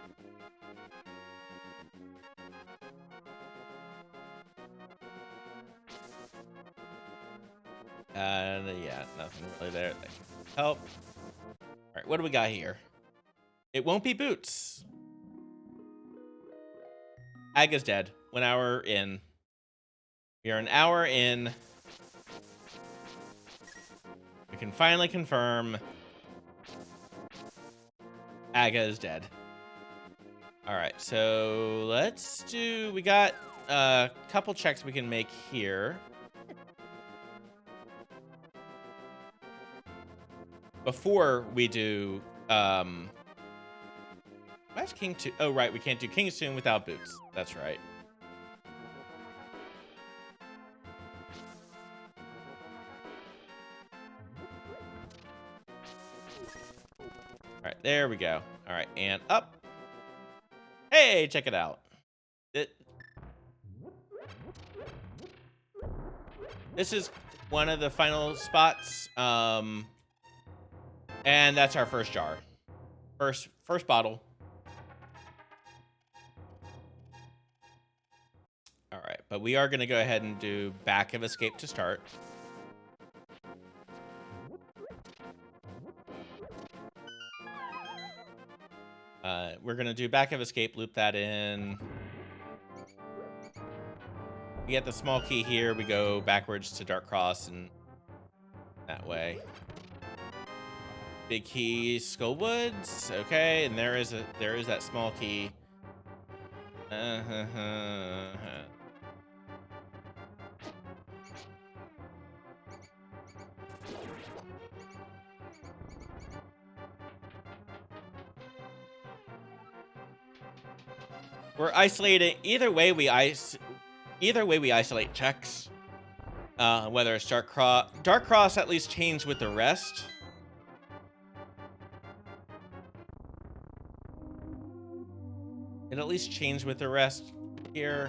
Yeah, nothing really there that can help. All right, what do we got here? It won't be Boots. Aga's dead. 1 hour in. We are an hour in. We can finally confirm Aga is dead. All right, so let's do... We got a couple checks we can make here. Before we do... Why's King Tomb? Oh, right, we can't do King's Tomb without Boots. That's right. All right, there we go. All right, and up. Hey, check it out. This is one of the final spots. And that's our first jar. First bottle. All right, but we are going to go ahead and do Back of Escape to start. We're going to do Back of Escape, loop that in. We get the small key here. We go backwards to Dark Cross and that way. Big key, Skullwoods. Okay, and there is that small key. We're isolating. Either way we isolate checks. Whether it's Dark Cross at least changed with the rest. It at least changed with the rest here.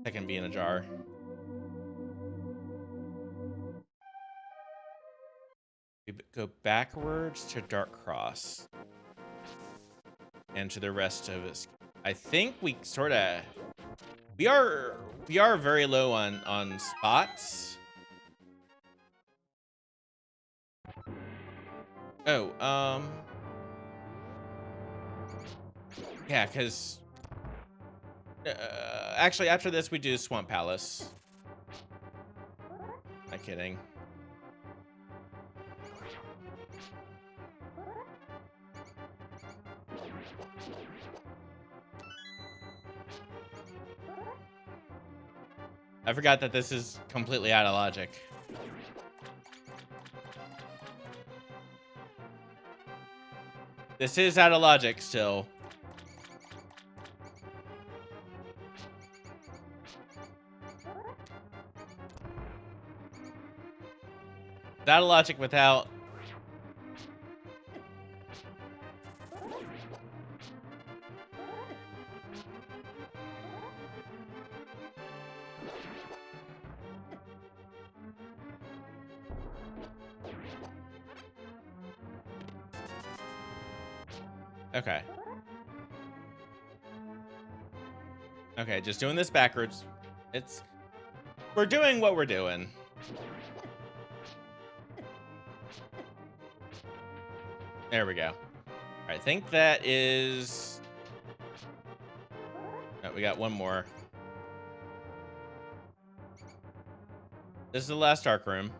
That can be in a jar. We go backwards to Dark Cross. And to the rest of us. I think we sort of... We are very low on spots. Oh, yeah, because actually after this we do Swamp Palace. Not kidding. I forgot that this is completely out of logic. This is out of logic still. It's out of logic without... Okay. Okay, just doing this backwards. We're doing what we're doing. There we go. All right, I think that is... Oh, we got one more. This is the last dark room.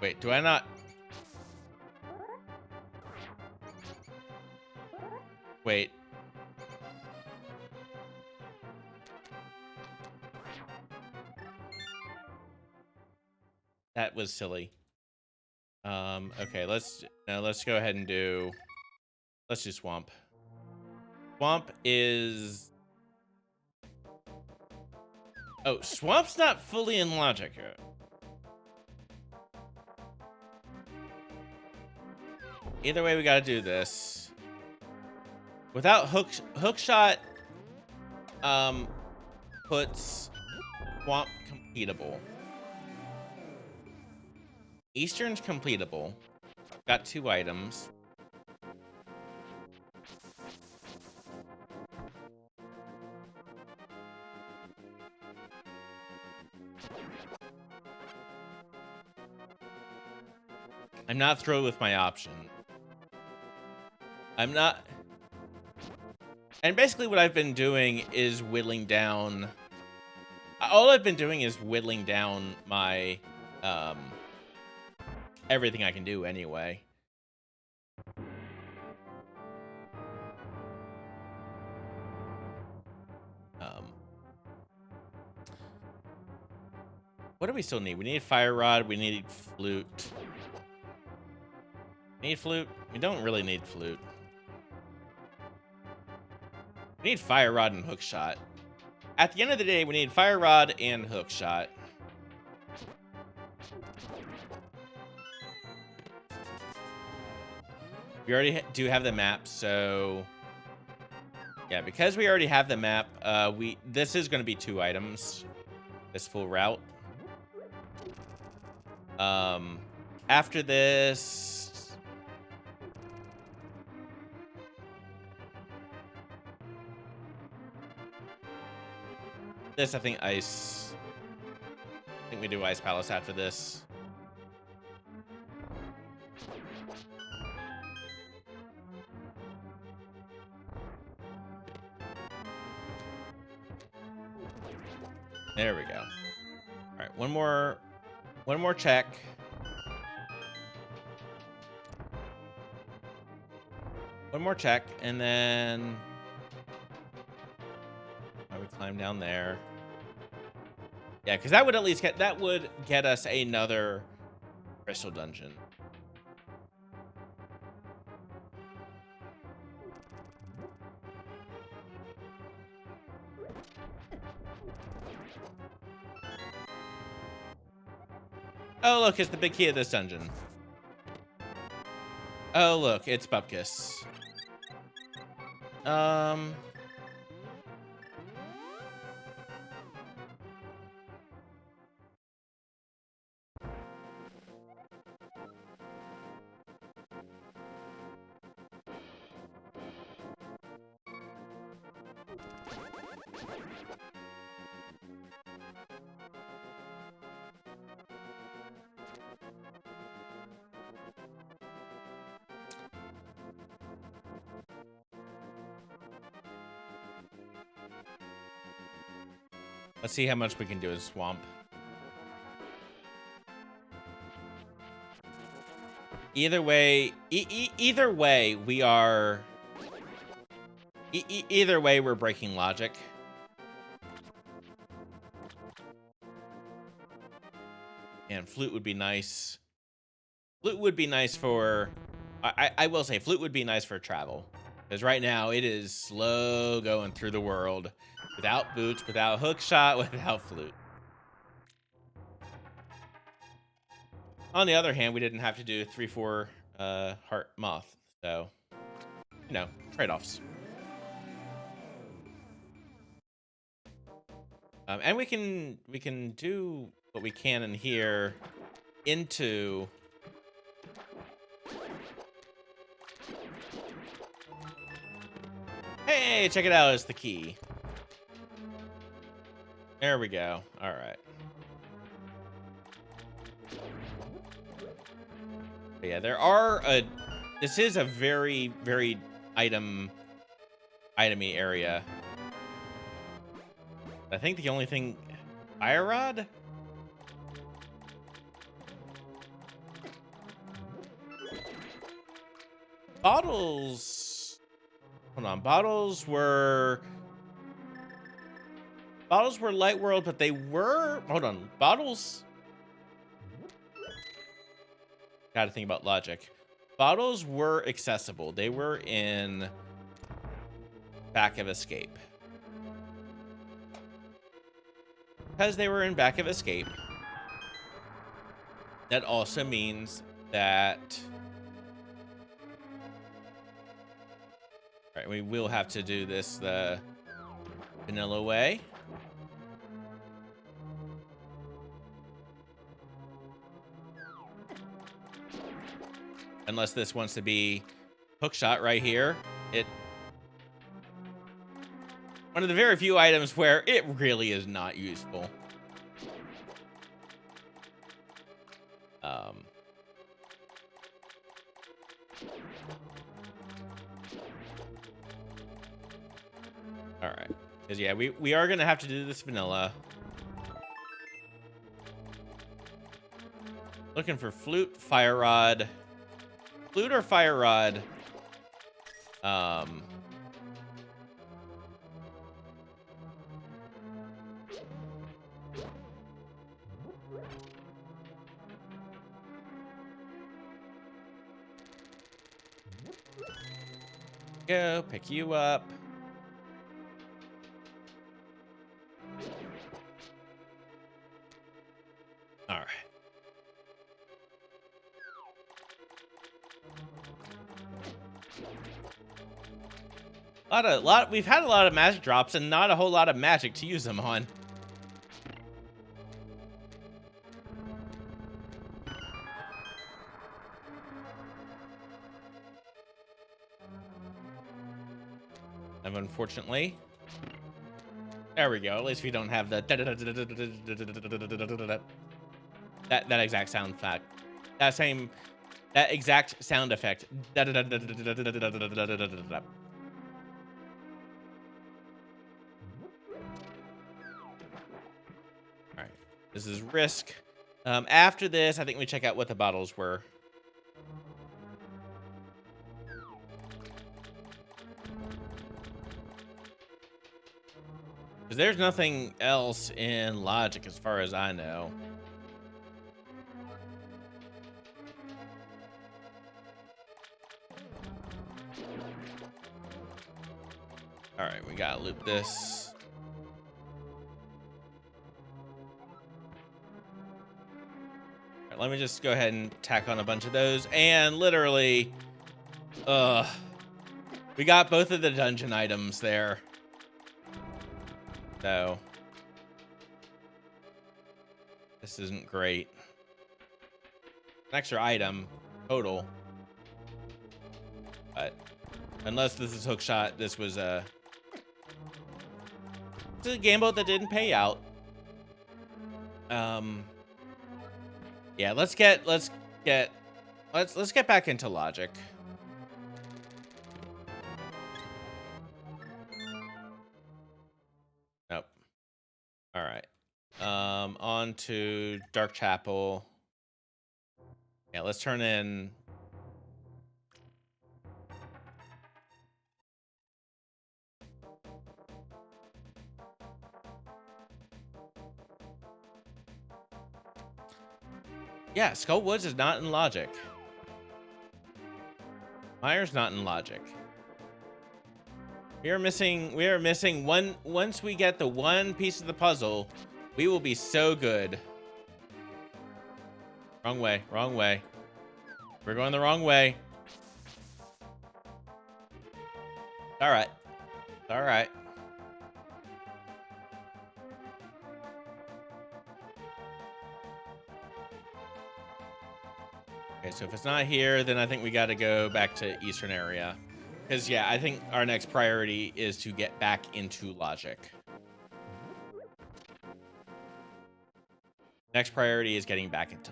Wait, do I not? Wait. That was silly. Okay, let's go ahead and let's do Swamp. Swamp is... Oh, Swamp's not fully in logic yet. Either way, we gotta do this. Without hookshot, puts Swamp completable. Eastern's completable. Got 2 items. I'm not thrilled with my option. I'm not... And basically what I've been doing is whittling down... All I've been doing is whittling down my... everything I can do anyway. What do we still need? We need Fire Rod. We need Flute. Need Flute? We don't really need Flute. We need Fire Rod and Hookshot. At the end of the day, we need Fire Rod and Hookshot. We already do have the map, so... Yeah, because we already have the map, this is going to be 2 items. This full route. After this... This, I think, Ice... I think we do Ice Palace after this. There we go. All right, one more check. One more check, and then we climb down there. Yeah, because that would at least get us another crystal dungeon. Oh, look, it's the big key of this dungeon. Oh, look, it's Bupkis. Let's see how much we can do as Swamp. Either way, either way, we are... either way, we're breaking logic. And Flute would be nice. Flute would be nice for... I will say, Flute would be nice for travel. Because right now, it is slow going through the world. Without boots, without hookshot, without Flute. On the other hand, we didn't have to do 3-4 heart moth. So, you know, trade-offs. And we can do what we can in here into... Hey, check it out, it's the key. There we go. All right. But yeah, there are this is a very, very itemy area. I think the only thing... Fire Rod? Bottles. Hold on. Bottles were Light World, but they were. Hold on. Bottles. Got to think about logic. Bottles were accessible. They were in Back of Escape. Because they were in Back of Escape, that also means that... All right, we will have to do this the vanilla way. Unless this wants to be hookshot right here. One of the very few items where it really is not useful. All right, because yeah, we are gonna have to do this vanilla. Looking for flute, fire rod, flute or fire rod. Go pick you up. All right. We've had a lot of magic drops and not a whole lot of magic to use them on. And unfortunately, there we go. At least we don't have the that exact sound effect. That exact sound effect. All right, this is risk. After this, I think we check out what the bottles were. Because there's nothing else in logic as far as I know. All right, we gotta loop this. All right, let me just go ahead and tack on a bunch of those. And literally, we got both of the dungeon items there. So this isn't great. An extra item total, but unless this is hookshot, this was a gamble that didn't pay out. Yeah, let's get back into logic. Nope. All right. On to Dark Chapel. Yeah, let's turn in. Yeah, Skull Woods is not in logic. Myers not in logic. We are missing one. Once we get the one piece of the puzzle, we will be so good. Wrong way, wrong way. We're going the wrong way. All right. All right. Okay, so if it's not here, then I think we got to go back to Eastern area. Because, yeah, I think our next priority is to get back into logic. Next priority is getting back into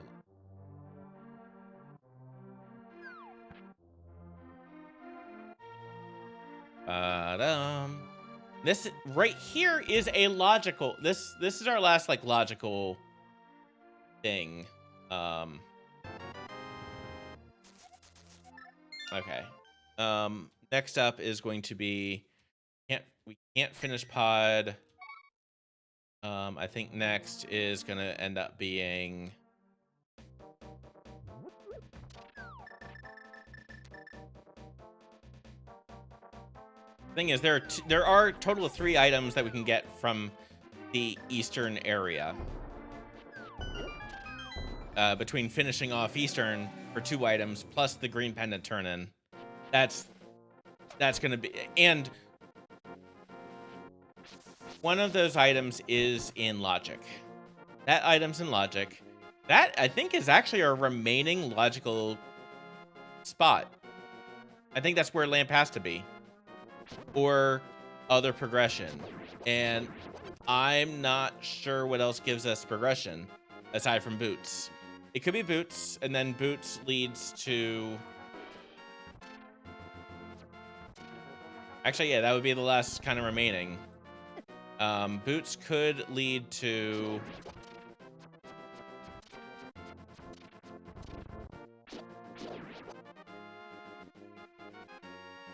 this right here is a logical. This is our last like logical thing. Okay. Next up is going to be we can't finish pod. I think next is gonna end up being thing is there are a total of 3 items that we can get from the eastern area. Between finishing off eastern for 2 items plus the green pendant turn-in, that's gonna be, and one of those items is in logic. That item's in logic. That I think is actually our remaining logical spot. I think that's where lamp has to be, or other progression, and I'm not sure what else gives us progression aside from boots. It could be boots, and then boots leads to... Actually, yeah, that would be the last kind of remaining. Boots could lead to...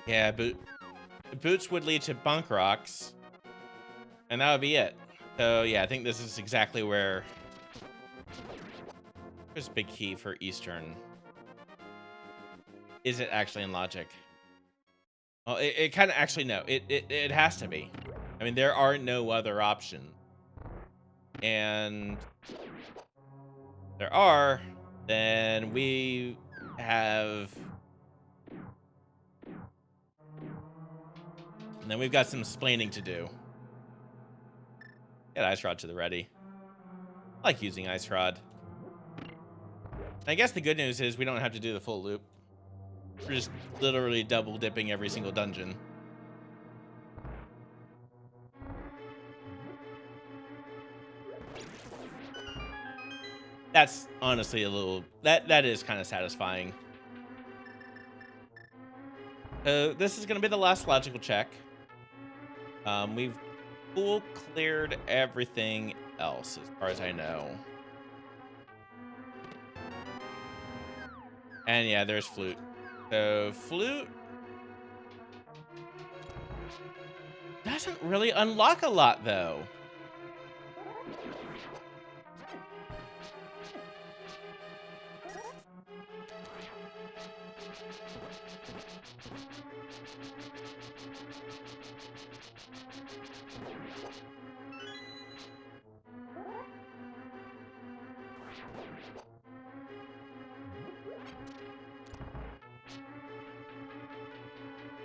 Yeah, boots would lead to bunk rocks, and that would be it. So, yeah, I think this is exactly where... There's a big key for Eastern. Is it actually in logic? Well, it kind of actually, no. It has to be. I mean, there are no other options. And there are, then we have... And then we've got some explaining to do. Get Ice Rod to the ready. I like using Ice Rod. I guess the good news is we don't have to do the full loop. We're just literally double dipping every single dungeon. That's honestly a little... That is kind of satisfying. This is going to be the last logical check. We've full cleared everything else, as far as I know. And yeah, there's flute. So flute doesn't really unlock a lot, though.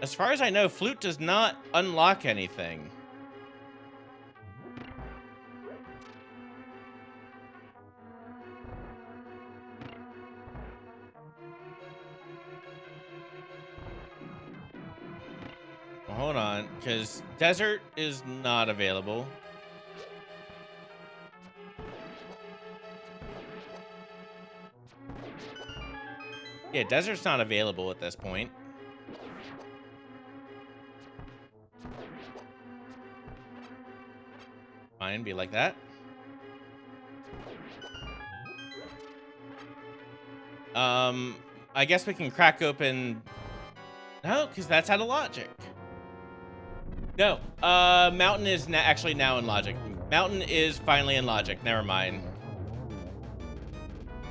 As far as I know, flute does not unlock anything. Well, hold on, because desert is not available. Yeah, desert's not available at this point. Fine, be like that. I guess we can crack open... No, because that's out of logic. No, Mountain is actually now in logic. Mountain is finally in logic. Never mind.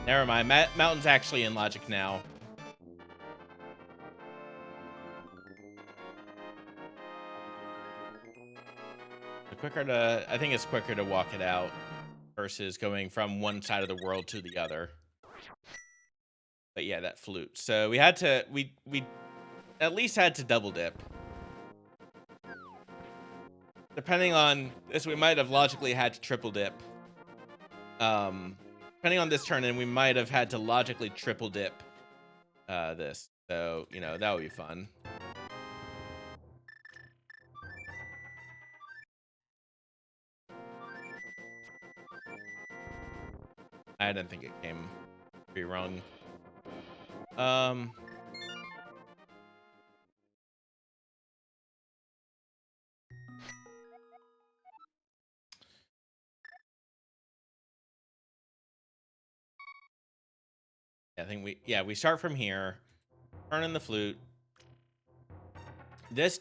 Never mind. Mountain's actually in logic now. I think it's quicker to walk it out versus going from one side of the world to the other. But yeah, that flute. So we had to, we at least had to double dip. Depending on this, we might have logically had to triple dip. Depending on this turn, and we might have had to logically triple dip this. So, you know, that would be fun. I didn't think it came pretty wrong. I think we start from here, turn in the flute, this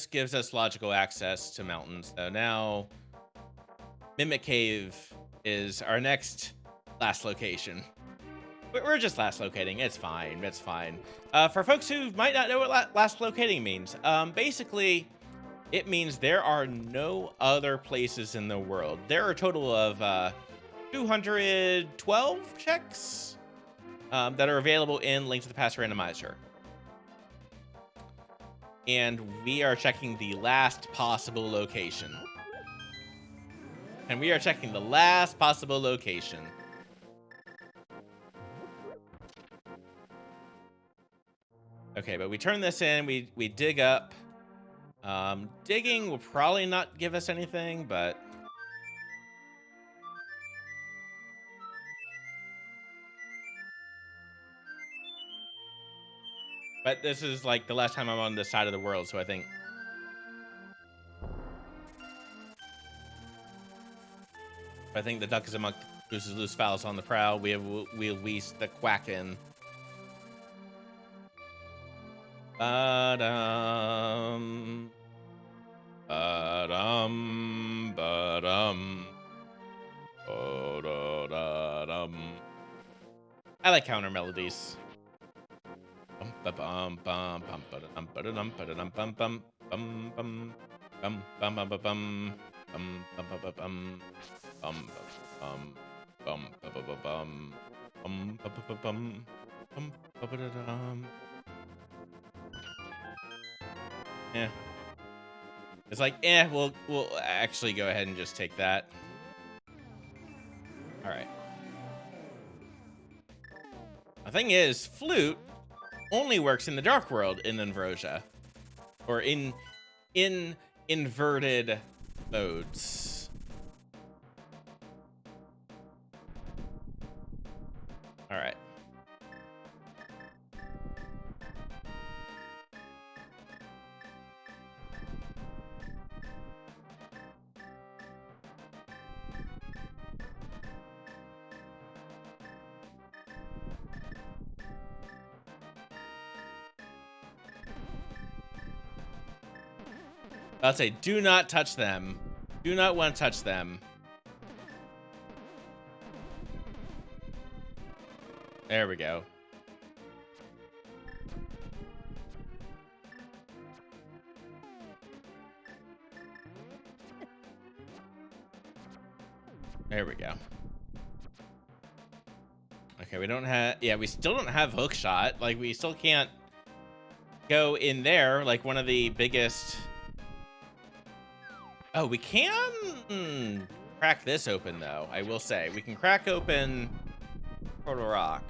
gives us logical access to mountains. So now Mimic Cave is our next last location. We're just last locating. It's fine. It's fine. For folks who might not know what last locating means, basically, it means there are no other places in the world. There are a total of 212 checks that are available in Link to the Past Randomizer. And we are checking the last possible location. And we are checking the last possible location. Okay, but we turn this in, we dig up. Digging will probably not give us anything, but... But this is like the last time I'm on this side of the world, so I think... the duck is among gooses loose fowls on the prowl. We'll weast the quackin'. Ba-dum. Ba-dum. Ba-dum. Ba-da-da-dum. I like counter melodies. Bum bum bum bum ba-dum ba-dum ba-dum bum bum bum bum bum bum bum bum bum bum bum bum bum bum bum bum bum bum bum. Yeah. It's like, we'll actually go ahead and just take that. All right. The thing is, flute only works in the dark world in Invrosia, or in inverted modes. All right. I'll say, do not touch them. Do not want to touch them. There we go. There we go. Okay, we don't have... Yeah, we still don't have hook shot. Like, we still can't go in there like one of the biggest... Oh, we can crack this open, though, I will say. We can crack open Portal Rock.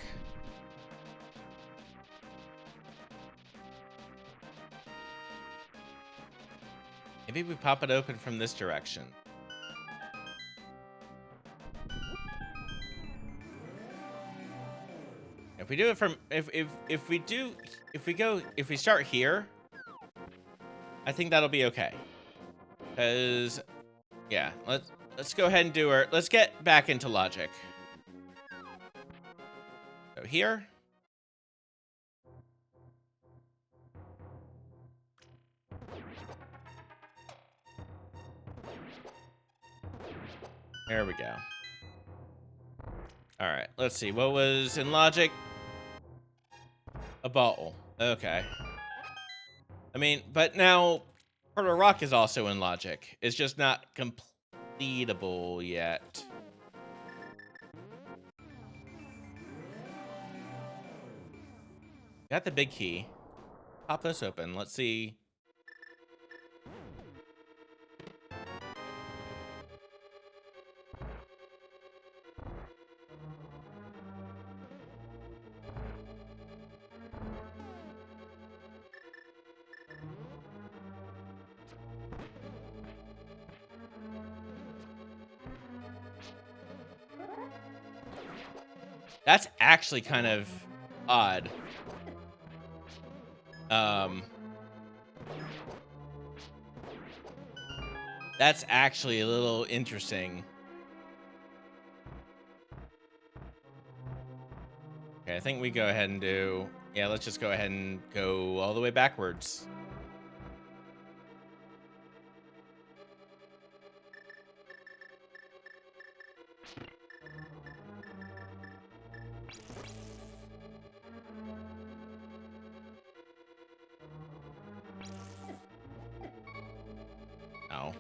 Maybe we pop it open from this direction. If we do it from... If we start here, I think that'll be okay. Because, yeah, let's go ahead and do our... Let's get back into logic. So here. There we go. All right, let's see. What was in logic? A bottle. Okay. I mean, but now... Portal Rock is also in logic. It's just not completable yet. Got the big key. Pop this open. Let's see. That's actually kind of odd. That's actually a little interesting. Okay, I think we go ahead and do... Yeah, let's just go ahead and go all the way backwards. No.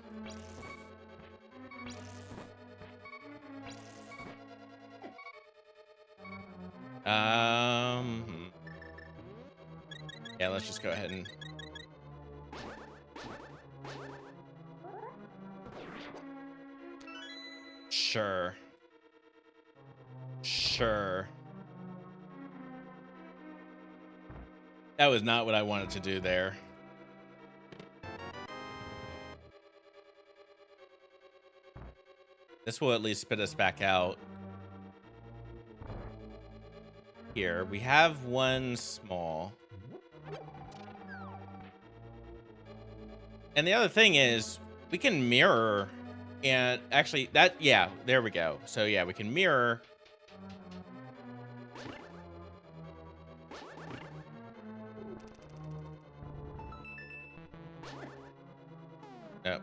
Yeah, let's just go ahead and... Sure. Sure. That was not what I wanted to do there. This will at least spit us back out. Here, we have one small. And the other thing is, we can mirror, and actually that, yeah, there we go. So yeah, we can mirror. Nope.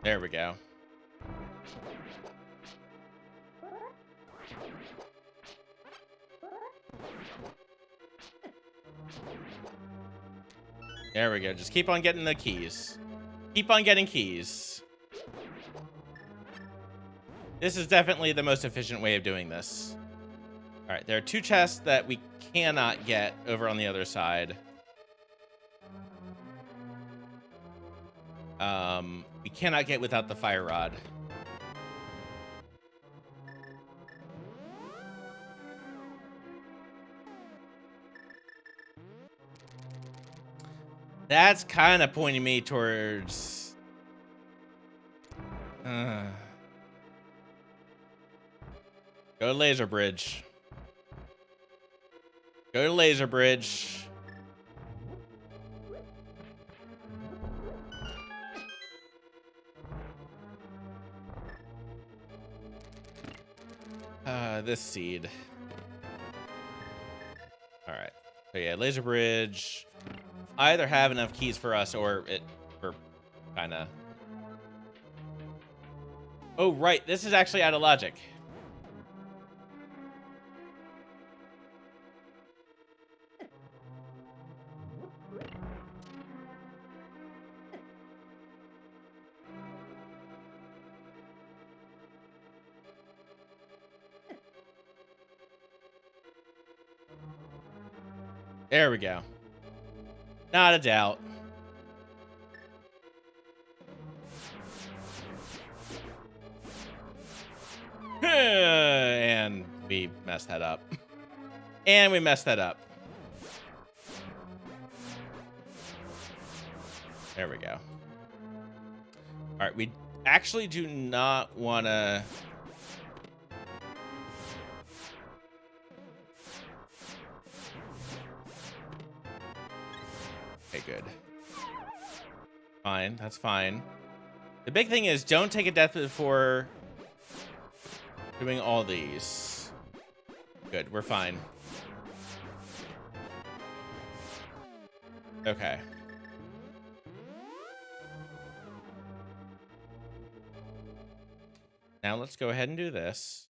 There we go. There we go. Just keep on getting the keys. Keep on getting keys. This is definitely the most efficient way of doing this. All right, there are 2 chests that we cannot get over on the other side. We cannot get without the fire rod. That's kind of pointing me towards... Go to Laser Bridge. Go to Laser Bridge. This seed. All right. So yeah, Laser Bridge. Either have enough keys for us, or we're kind of... Oh, right. This is actually out of logic. There we go. Not a doubt. And we messed that up. And we messed that up. There we go. All right, we actually do not want to... Okay, good. Fine, that's fine. The big thing is don't take a death before doing all these. Good, we're fine. Okay. Now let's go ahead and do this.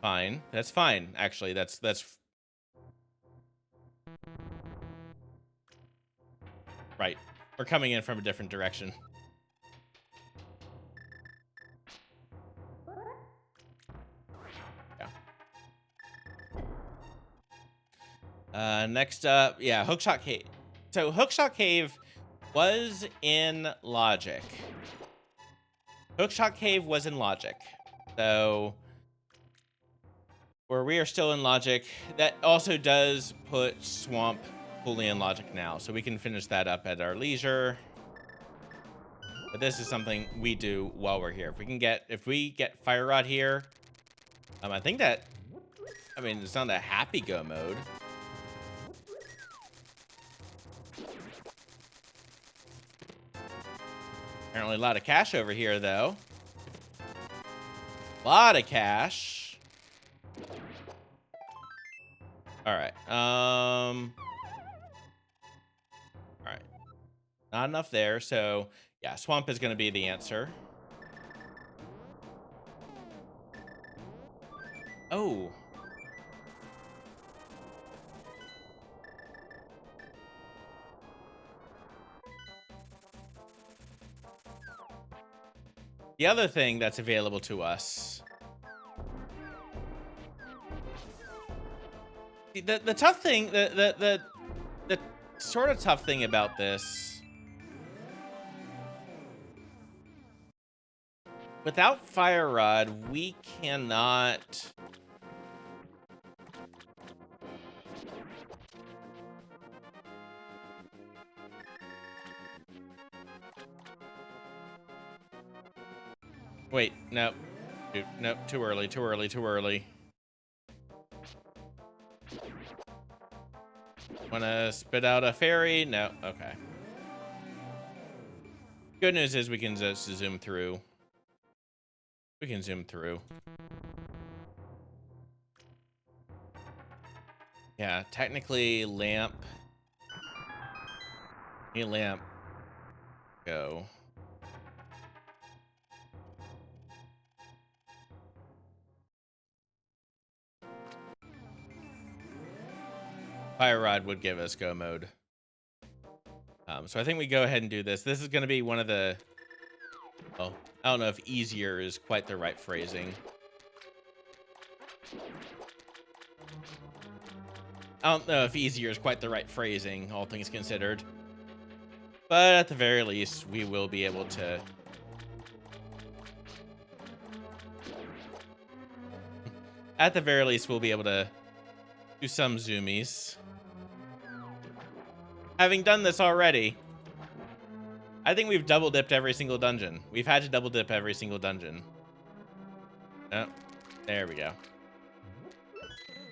Fine. That's fine. Actually, that's right. We're coming in from a different direction. Yeah. Next up, yeah, Hookshot Cave. So Hookshot Cave was in logic. Hookshot Cave was in logic. So where we are still in logic, that also does put Swamp fully in logic now, so we can finish that up at our leisure. But this is something we do while we're here. If we get Fire Rod here, I think that, I mean, it's not a happy go mode. Apparently a lot of cash over here, though. A lot of cash. All right. All right. Not enough there, so yeah, swamp is going to be the answer. Oh. The other thing that's available to us. The tough thing, the sort of tough thing about this, without Fire Rod, we cannot. Wait, no. Shoot, no, too early, too early, too early. Wanna spit out a fairy? No, okay. Good news is we can just zoom through. We can zoom through. Yeah, technically lamp. Need lamp. Go. Fire Rod would give us go mode. So I think we go ahead and do this. This is going to be one of the... Well, I don't know if easier is quite the right phrasing. I don't know if easier is quite the right phrasing, all things considered. But at the very least, we will be able to... At the very least, we'll be able to do some zoomies. Having done this already, I think we've double dipped every single dungeon. We've had to double dip every single dungeon. Oh, there we go.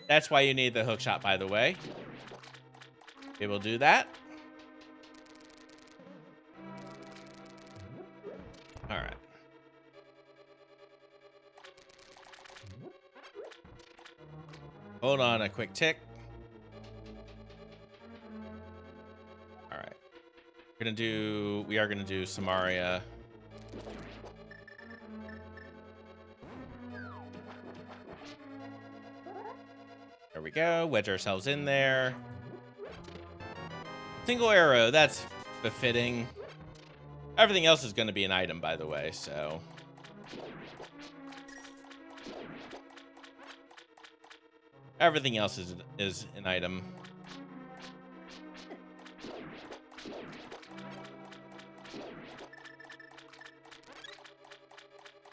That's why you need the hook shot, by the way. We will do that. All right. Hold on a quick tick. All right. We are gonna do Samaria. There we go. Wedge ourselves in there. Single arrow, that's befitting. Everything else is going to be an item, by the way, so. Everything else is an item.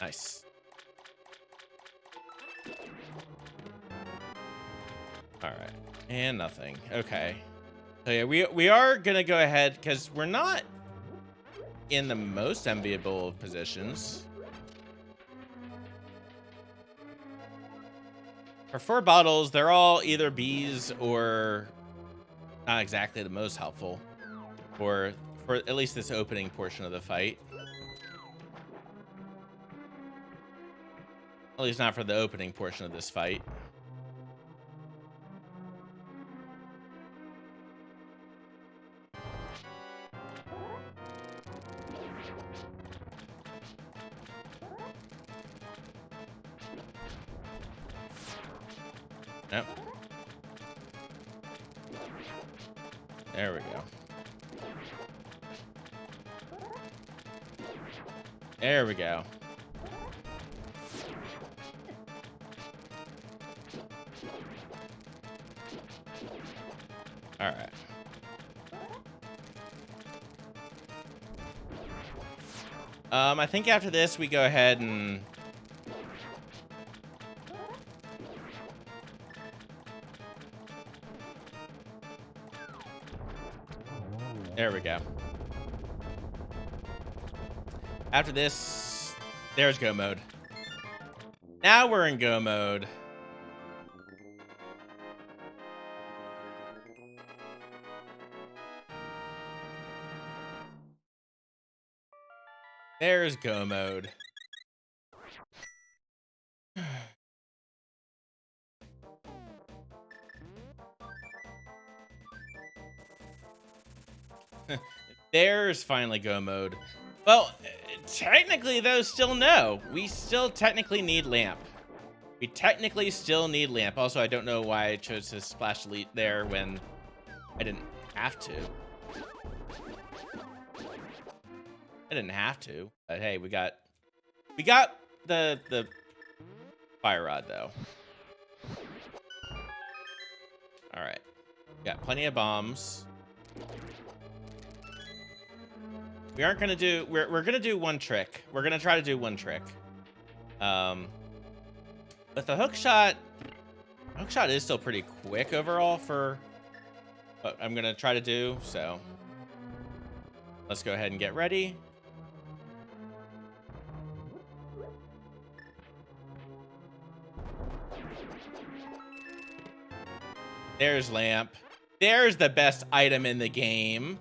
Nice. All right, and nothing. Okay. So yeah, we are gonna go ahead because we're not in the most enviable of positions. For 4 bottles, they're all either bees or not exactly the most helpful, or for at least this opening portion of the fight. At least not for the opening portion of this fight. Nope. There we go. There we go. All right. I think after this we go ahead and there we go. After this, there's go mode. Now we're in go mode. There's go mode. There's finally go mode. Well, technically, though, still no. We still technically need lamp. We technically still need lamp. Also, I don't know why I chose to splash delete there when I didn't have to. I didn't have to, but hey, we got the fire rod though. All right, got plenty of bombs. We aren't gonna do. We're gonna do one trick. We're gonna try to do one trick. But the hook shot is still pretty quick overall for what I'm gonna try to do. So let's go ahead and get ready. There's lamp. There's the best item in the game.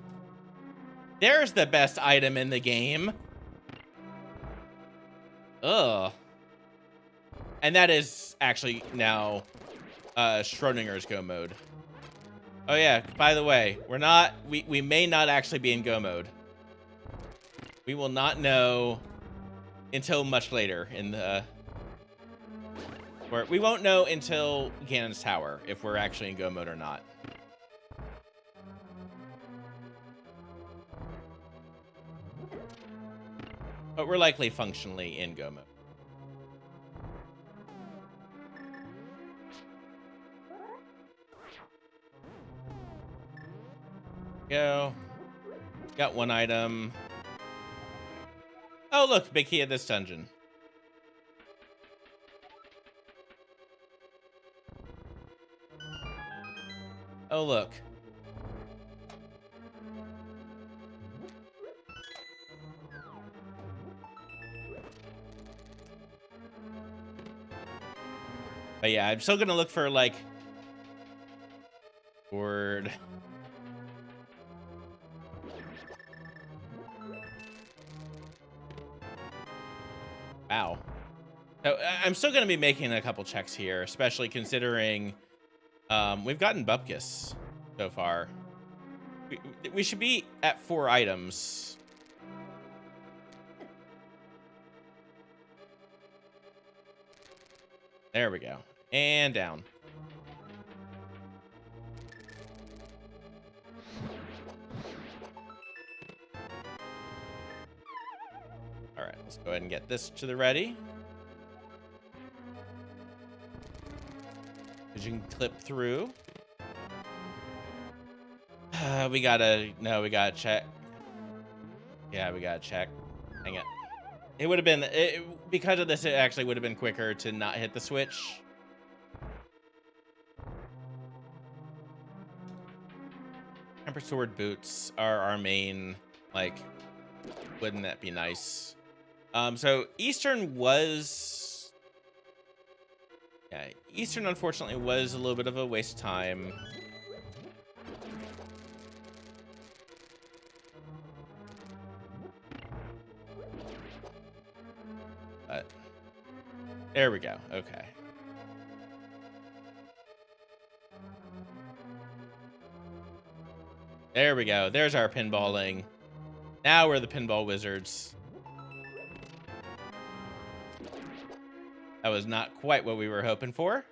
There's the best item in the game. Ugh. And that is actually now Schrodinger's go mode. Oh yeah, by the way, we may not actually be in go mode. We will not know until much later in the we won't know until Ganon's Tower if we're actually in go mode or not. But we're likely functionally in go mode. Go. Got one item. Oh, look, big key of this dungeon. Oh, look. But yeah, I'm still gonna look for, like, word. Wow. So I'm still gonna be making a couple checks here, especially considering we've gotten Bupkis so far. We should be at 4 items. There we go. And down. All right, let's go ahead and get this to the ready. You can clip through. We gotta check. Yeah, we gotta check. Dang it. It would have been, because of this, it actually would have been quicker to not hit the switch. Temper Sword boots are our main, like, wouldn't that be nice? So Eastern was, yeah, Eastern unfortunately was a little bit of a waste of time. But there we go. Okay. There we go. There's our pinballing. Now we're the pinball wizards. That was not quite what we were hoping for.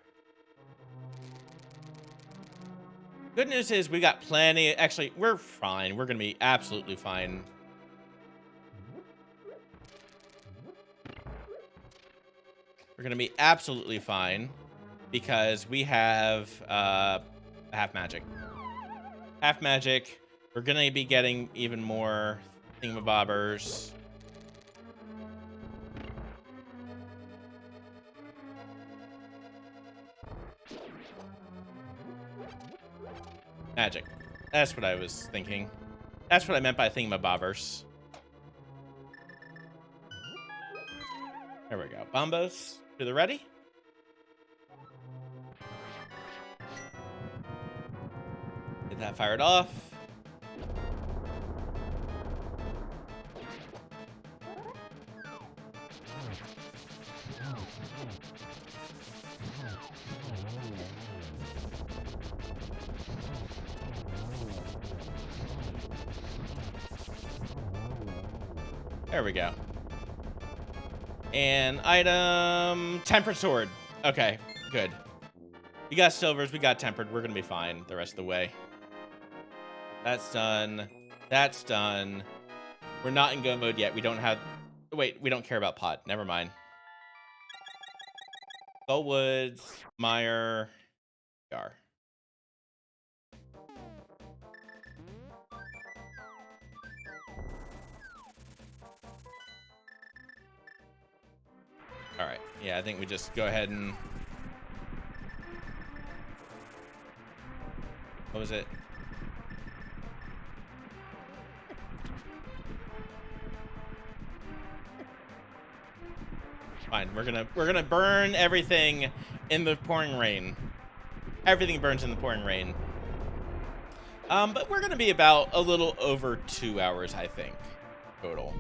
Good news is we got plenty. Actually, we're fine. We're going to be absolutely fine. We're going to be absolutely fine because we have half magic. Half magic. We're going to be getting even more thingamabobbers. Magic. That's what I was thinking. That's what I meant by thingamabobbers. There we go. Bombos to the ready. Get that fired off. There we go. And item, tempered sword. Okay, good. We got silvers, we got tempered. We're gonna be fine the rest of the way. That's done. That's done. We're not in go mode yet. We don't have... Wait, we don't care about pot. Never mind. Skullwoods, Meyer, Yar. All right. Yeah, I think we just go ahead and... What was it? Fine. We're gonna burn everything in the pouring rain. Everything burns in the pouring rain. But we're gonna be about a little over 2 hours, I think, total.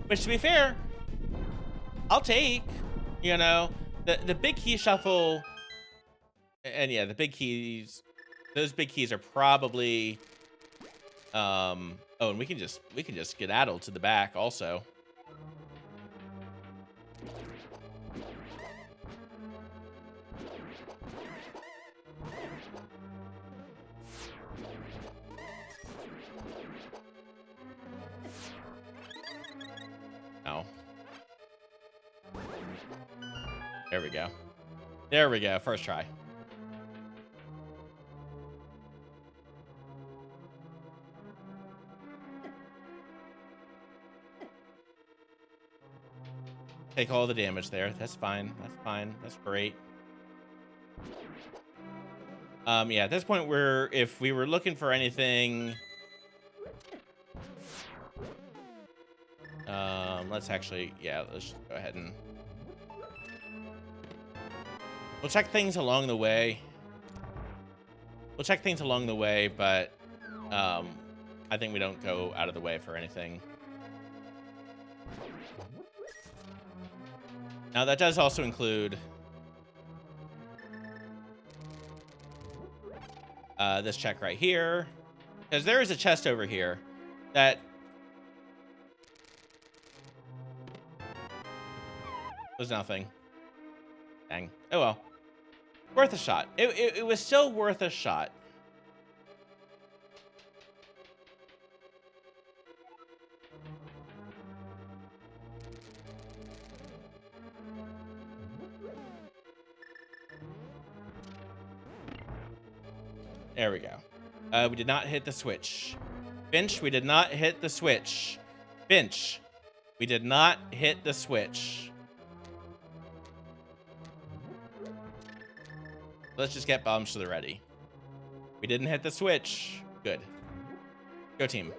Which, to be fair, I'll take. You know, the big key shuffle, and yeah, the big keys. Those big keys are probably. Oh, and we can just skedaddle to the back also. Oh. There we go. There we go. First try. Take all the damage there. That's fine. That's fine. That's great. Yeah, at this point, if we were looking for anything, let's actually, yeah, let's just go ahead and we'll check things along the way. We'll check things along the way, but I think we don't go out of the way for anything. Now, that does also include this check right here, because there is a chest over here that was nothing. Dang. Oh well. Worth a shot. It was still worth a shot. There we go. We did not hit the switch. Finch, we did not hit the switch. Finch, we did not hit the switch. Let's just get bombs to the ready. We didn't hit the switch. Good. Go team.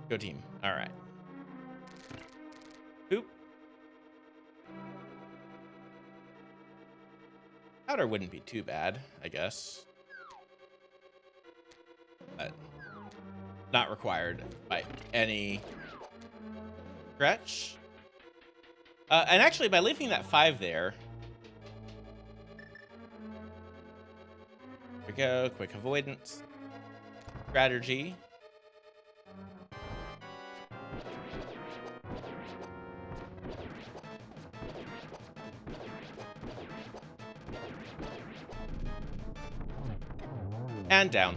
Go team. All right. Boop. Powder wouldn't be too bad, I guess. But not required by any stretch. And actually, by leaving that 5 there. There we go. Quick avoidance. Strategy. And down.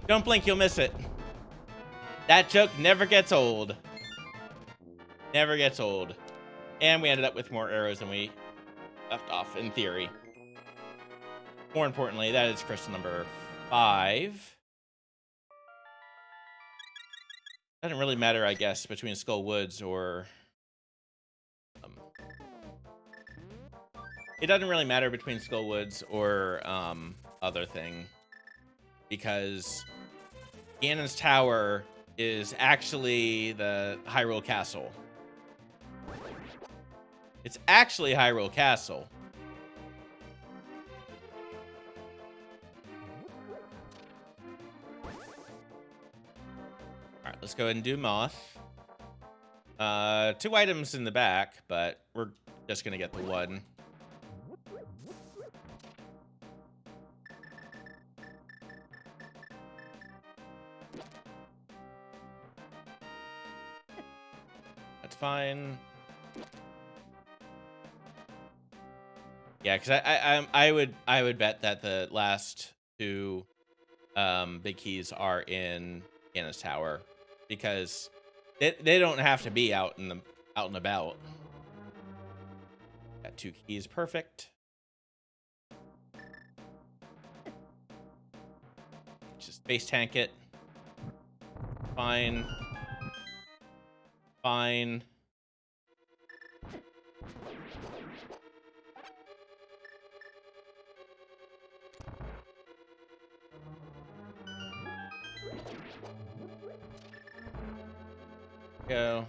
Don't blink, you'll miss it. That joke never gets old. Never gets old. And we ended up with more arrows than we left off, in theory. More importantly, that is crystal number 5. Doesn't really matter, I guess, between Skull Woods or... it doesn't really matter between Skull Woods or other thing. Because Ganon's Tower is actually the Hyrule Castle. It's actually Hyrule Castle. All right, let's go ahead and do Moth. 2 items in the back, but we're just gonna get the 1. fine. Yeah, because I would bet that the last two big keys are in Ganon's tower, because they don't have to be out and about. Got 2 keys, perfect. Just base tank it. Fine. Fine. Go.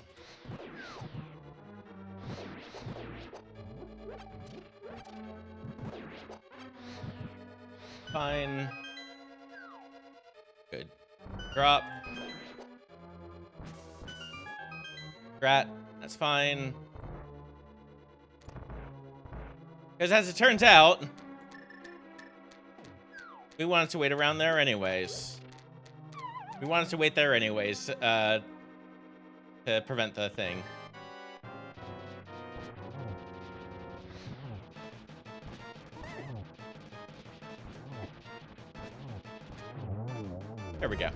Fine. Good. Drop. Strat. That's fine. Because as it turns out, we wanted to wait around there anyways. We wanted to wait there anyways, to prevent the thing. There we go.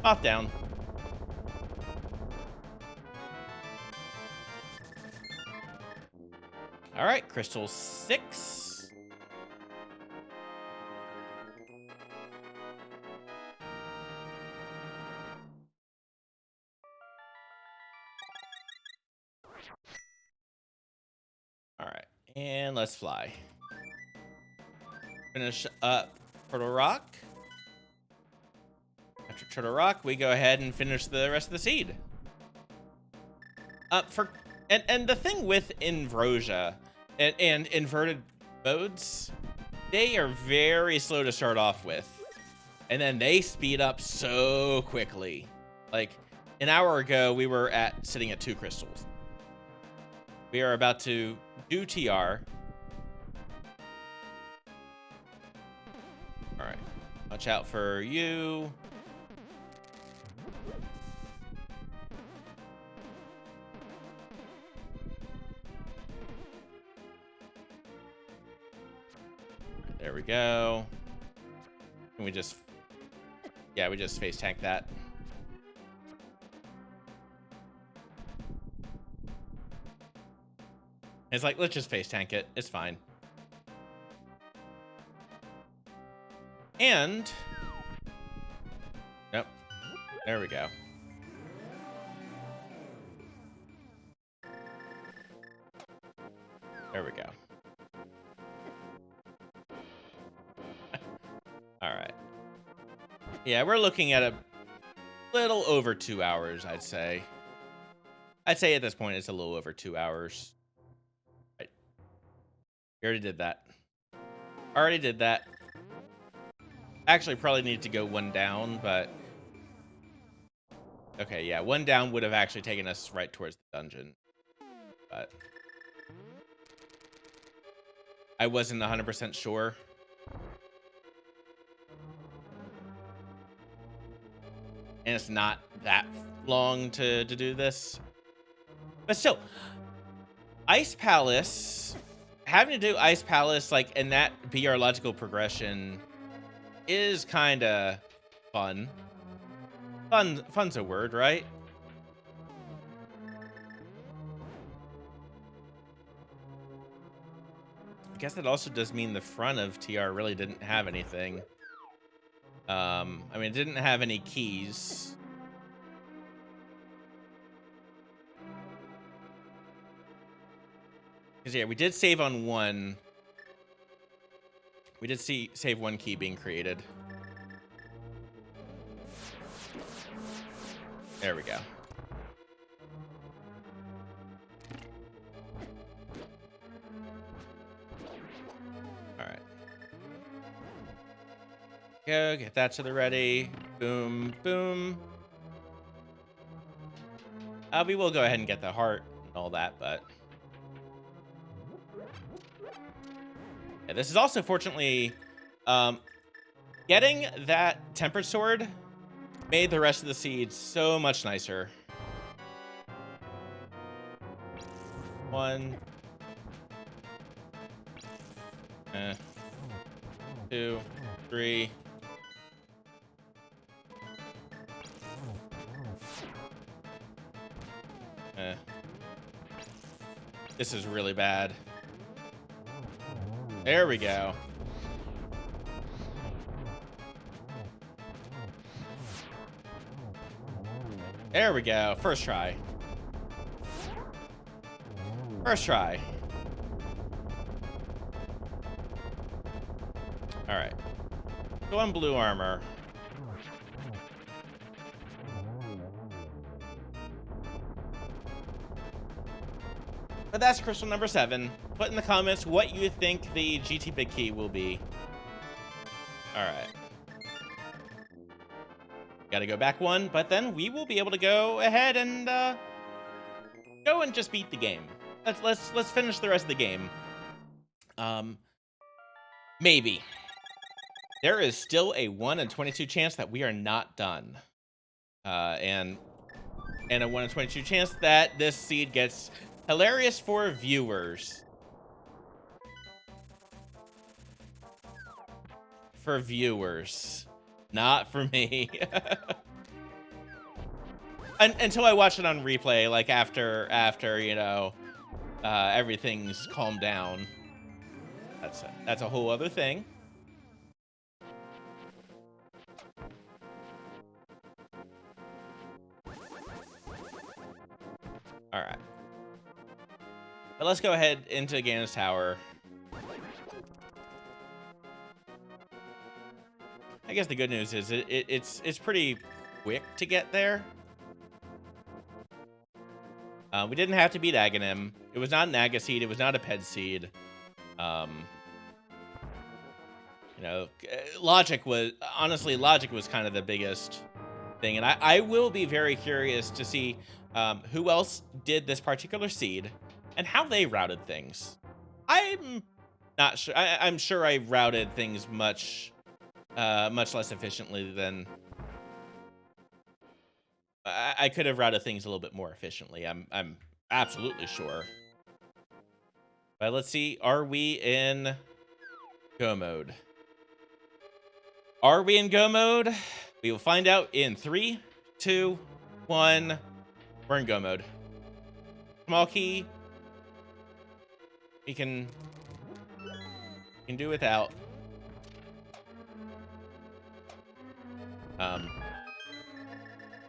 Off down. All right, crystal 6. All right, and let's fly. Finish up Turtle Rock. After Turtle Rock, we go ahead and finish the rest of the seed. And the thing with Invrosia and inverted modes, they are very slow to start off with, and then they speed up so quickly. Like an hour ago, we were sitting at 2 crystals. We are about to do TR. All right, watch out for you. There we go. And we just face tank that. It's like, let's just face tank it. It's fine. And, nope. There we go. There we go. All right. Yeah, we're looking at a little over 2 hours, I'd say. I'd say at this point it's a little over 2 hours. Right. We already did that. Already did that. Actually, probably need to go 1 down, but... Okay, yeah, 1 down would have actually taken us right towards the dungeon. But... I wasn't 100% sure. And it's not that long to do this. But still, Ice Palace, having to do Ice Palace, like, and that be our logical progression is kind of fun. Fun's a word, right? I guess that also does mean the front of TR really didn't have anything. I mean, it didn't have any keys. Because, yeah, we did save on 1. We did save 1 key being created. There we go. All right. Go, get that to the ready. Boom, boom. We will go ahead and get the heart and all that, but... Yeah, this is also, fortunately, getting that Tempered Sword made the rest of the seeds so much nicer. 1, 2, 3. This is really bad. There we go. There we go. First try. First try. All right. Go on blue armor. But that's crystal number 7. Put in the comments what you think the GT Big Key will be. All right. Got to go back 1, but then we will be able to go ahead and go and just beat the game. Let's finish the rest of the game. Maybe. There is still a 1 in 22 chance that we are not done. And a 1 in 22 chance that this seed gets hilarious for viewers. For viewers, not for me. Until I watch it on replay, like after you know, everything's calmed down. That's a whole other thing. All right. But let's go ahead into Ganon's Tower. I guess the good news is it's pretty quick to get there. We didn't have to beat Aghanim. It was not an Aga seed. It was not a Ped seed. You know, logic was kind of the biggest thing, and I will be very curious to see who else did this particular seed and how they routed things. I'm not sure. I'm sure I routed things much less efficiently than I could have routed things a little bit more efficiently. I'm absolutely sure. But let's see. Are we in go mode? Are we in go mode? We will find out in 3, 2, 1. We're in go mode. Small key. We can do without.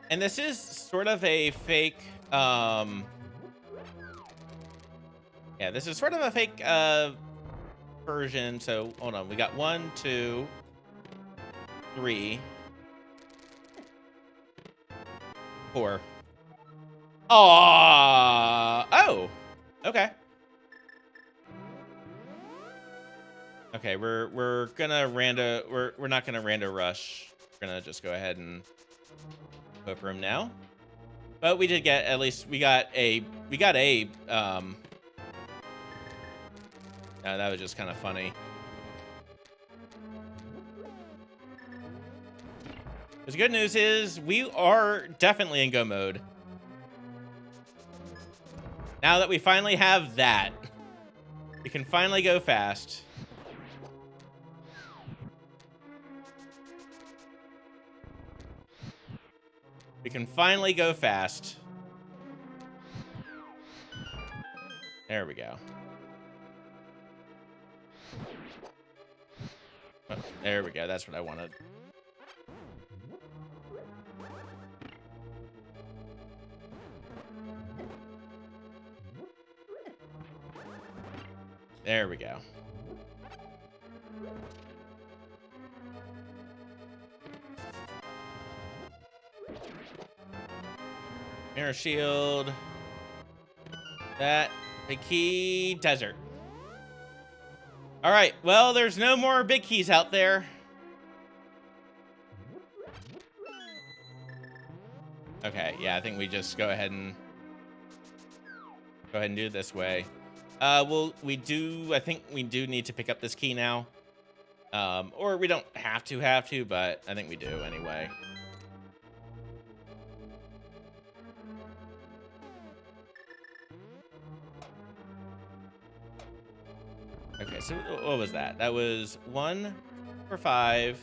And this is sort of a fake, yeah, this is sort of a fake, version. So hold on, we got 1, 2, 3, 4. Oh, okay. Okay, we're gonna we're not gonna rando rush. We're gonna just go ahead and hope room now. But we did get, at least we got a no, that was just kind of funny. The good news is we are definitely in go mode. Now that we finally have that, we can finally go fast. We can finally go fast. There we go. Oh, there we go. That's what I wanted. There we go. Mirror shield. That. Big key. Desert. All right. Well, there's no more big keys out there. Okay. Yeah, I think we just go ahead and do it this way. Well, I think we do need to pick up this key now. Or we don't have to, but I think we do anyway. Okay, so what was that? That was 1 for 5.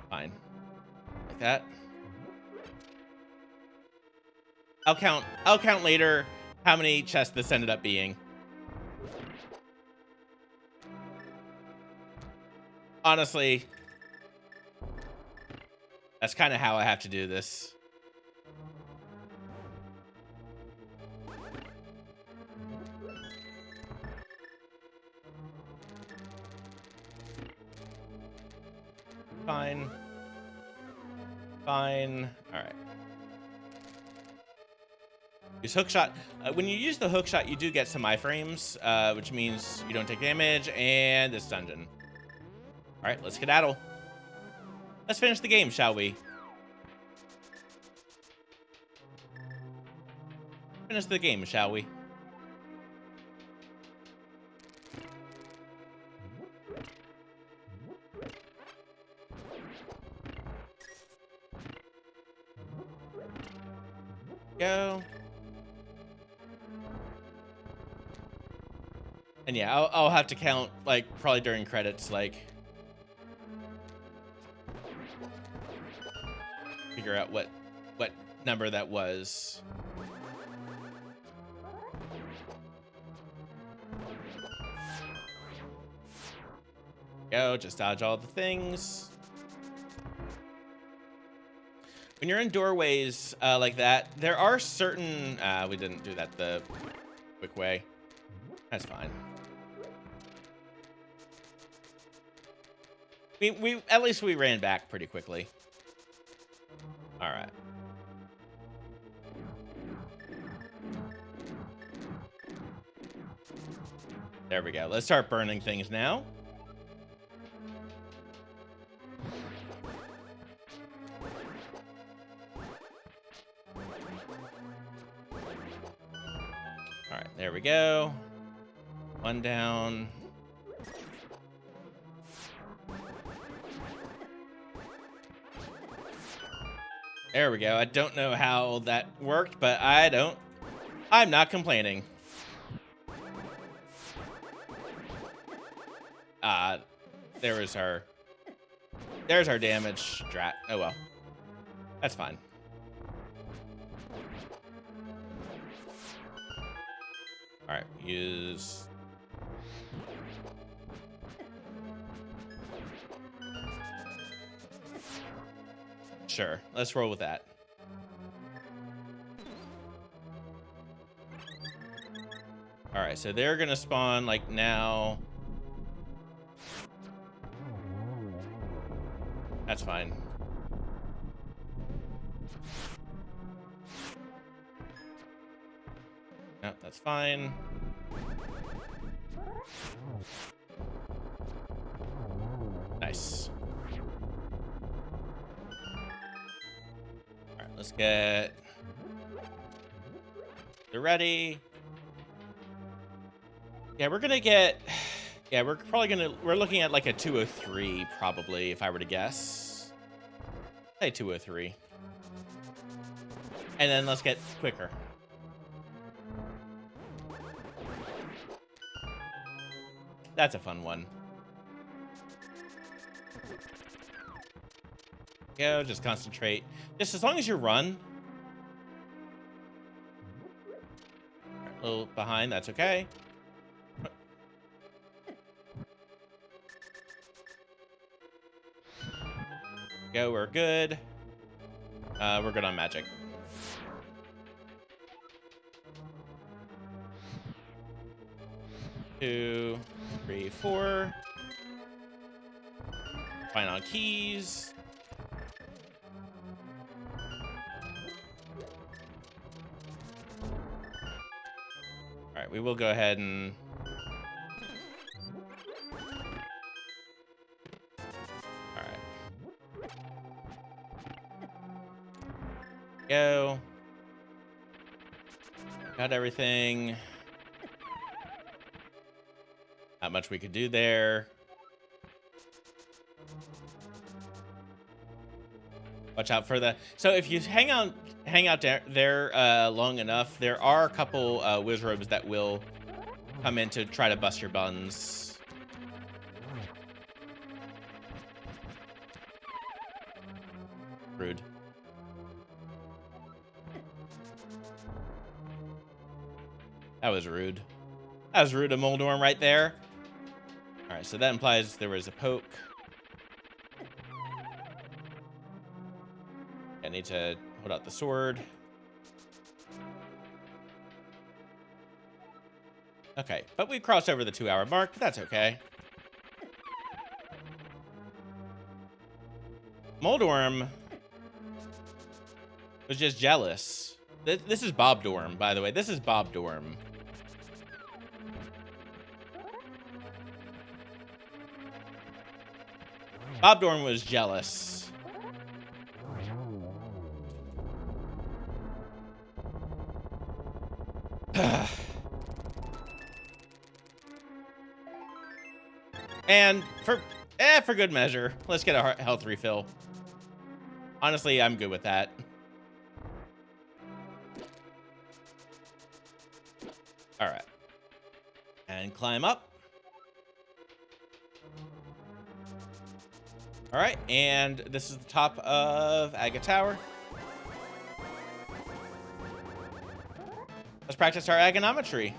Fine. Like that. I'll count later how many chests this ended up being. Honestly, that's kind of how I have to do this. Fine. Fine. All right. Use hookshot. When you use the hookshot, you do get some iframes, which means you don't take damage, and this dungeon. All right, let's skedaddle. Let's finish the game, shall we? Finish the game, shall we? Go. And yeah, I'll have to count, like, probably during credits, like, figure out what number that was. Go, just dodge all the things. When you're in doorways like that, there are certain... we didn't do that the quick way. That's fine. We at least we ran back pretty quickly. All right. There we go. Let's start burning things now. All right, there we go. One down. There we go. I don't know how that worked, but I'm not complaining. There's our damage strat. Oh well. That's fine. All right, use... Sure, let's roll with that. All right, so they're gonna spawn like now. That's fine. No, that's fine. Nice. All right, let's get... They're ready. Yeah, we're gonna get... Yeah, we're probably gonna... We're looking at like a 203, probably, if I were to guess. Say 203. And then let's get quicker. That's a fun one. Go, just concentrate. Just as long as you run. Right, a little behind, that's okay. Go, we're good. We're good on magic. Two, 3, 4. Fine on keys. All right, we will go ahead and... All right. Go. Got everything. Not much we could do there. Watch out for the. So if you hang out there long enough, there are a couple Wizrobes that will come in to try to bust your buns. Rude. That was rude. That was rude of Moldorm right there. All right, so that implies there was a poke. I need to hold out the sword. Okay, but we crossed over the 2-hour mark, but that's okay. Moldorm was just jealous. This is Bob Dorm, by the way. This is Bob Dorm. Bob Dorm was jealous. And for good measure, let's get a health refill. Honestly, I'm good with that. All right. And climb up. All right, and this is the top of Agate Tower. Let's practice our agonometry.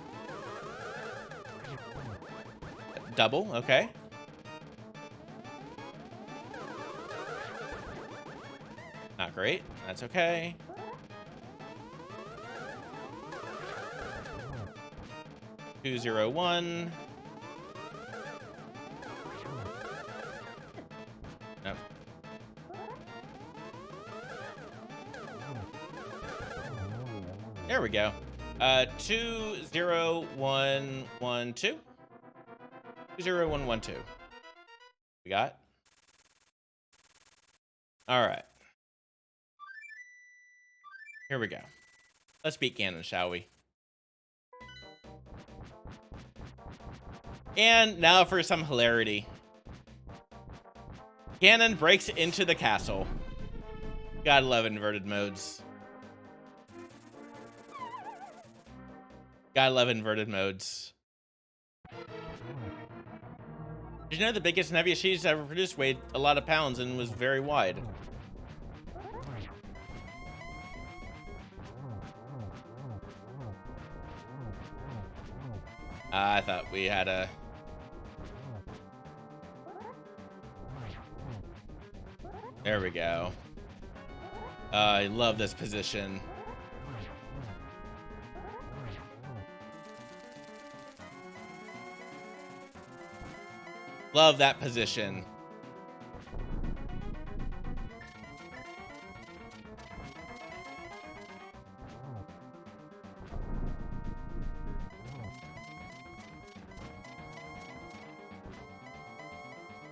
Double, okay. Not great, that's okay. Two, 0, 1. Nope. There we go. 2, 0, 1, 1, 2. 2, 0, 1, 1, 2. We got. All right. Here we go. Let's beat Ganon, shall we? And now for some hilarity. Ganon breaks into the castle. Gotta love inverted modes. Gotta love inverted modes. Did you know the biggest and heaviest cheese ever produced weighed a lot of pounds and was very wide? I thought we had a... There we go. I love this position. Love that position.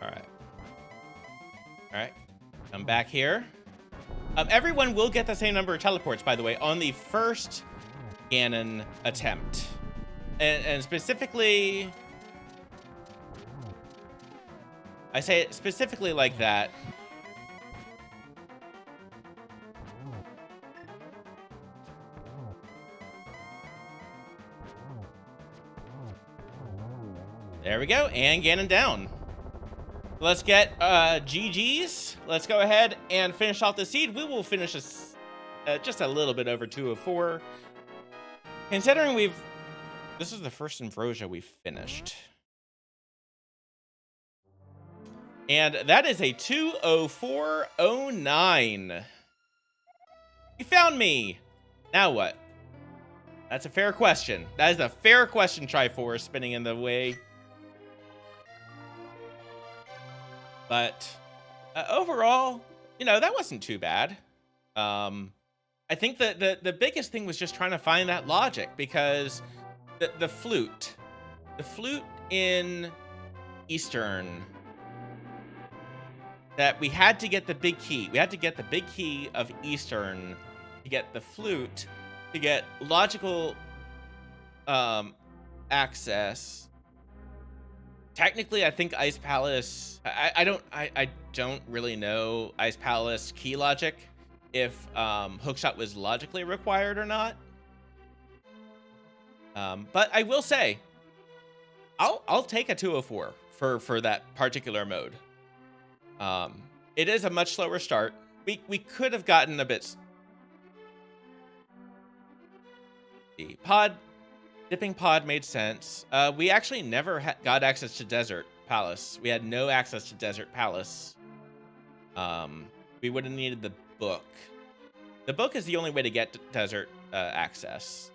All right. All right. Come back here. Everyone will get the same number of teleports, by the way, on the first Ganon attempt. And specifically... I say it specifically like that. There we go, and Ganon down. Let's get GG's. Let's go ahead and finish off the seed. We will finish this just a little bit over 204. Considering this is the first Invrosia we've finished. And that is a 204.09. You found me. Now what? That's a fair question. That is a fair question, Triforce, spinning in the way. But overall, you know, that wasn't too bad. I think that the biggest thing was just trying to find that logic, because the flute in Eastern, that we had to get the big key. We had to get the big key of Eastern to get the flute, to get logical access Technically, I think Ice Palace. I don't really know Ice Palace key logic, if hookshot was logically required or not. But I will say, I'll take a 204 for that particular mode. It is a much slower start. We could have gotten a bit. The dipping pod made sense. We actually never got access to Desert Palace. We had no access to Desert Palace. We would have needed the book. The book is the only way to get desert access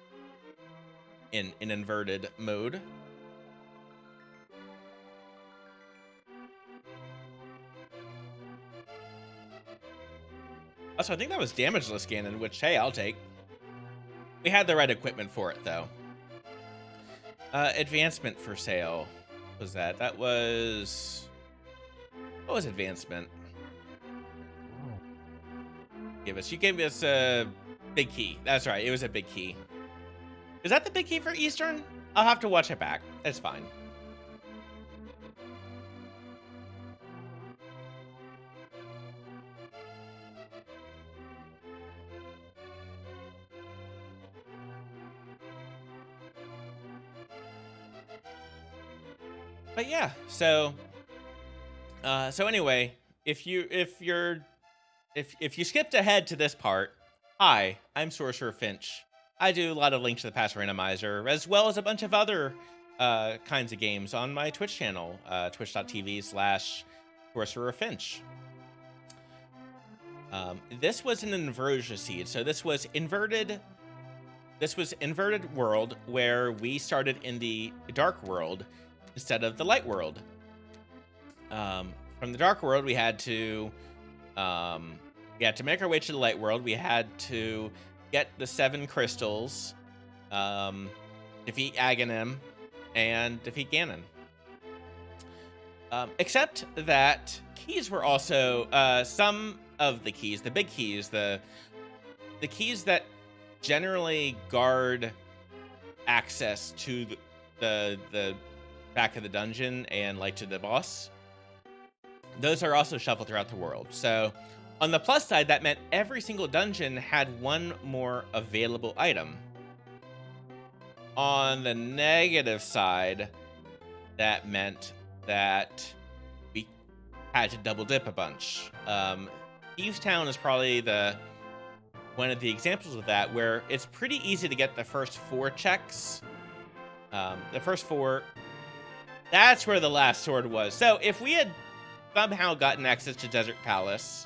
in inverted mode. Also, I think that was damageless Ganon, which, hey, I'll take. We had the right equipment for it, though. Advancement for sale. What was that? That was... What was advancement? You gave us a big key. That's right, it was a big key. Is that the big key for Eastern? I'll have to watch it back. It's fine. But yeah, so anyway, if you skipped ahead to this part, hi, I'm SorcererFinch. I do a lot of Links to the Past Randomizer, as well as a bunch of other kinds of games on my Twitch channel, twitch.tv/SorcererFinch. This was an Invrosia seed, so this was inverted world where we started in the dark world instead of the light world. From the dark world, we had to make our way to the light world. We had to get the 7 crystals, defeat Aghanim, and defeat Ganon. Except that keys were also some of the keys, the big keys, the keys that generally guard access to the back of the dungeon and like to the boss. Those are also shuffled throughout the world. So on the plus side, that meant every single dungeon had one more available item. On the negative side, that meant that we had to double dip a bunch. Thieves Town is probably one of the examples of that, where it's pretty easy to get the first 4 checks. The first 4, that's where the last sword was. So if we had somehow gotten access to Desert Palace,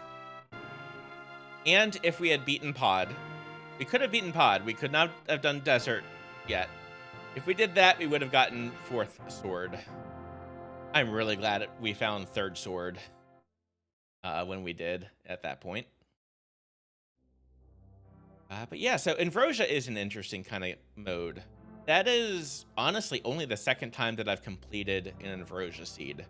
and if we had beaten Pod, we could have beaten Pod. We could not have done Desert yet. If we did that, we would have gotten 4th sword. I'm really glad we found 3rd sword when we did at that point. But yeah, so Invrosia is an interesting kind of mode. That is honestly only the 2nd time that I've completed an Invrosia seed.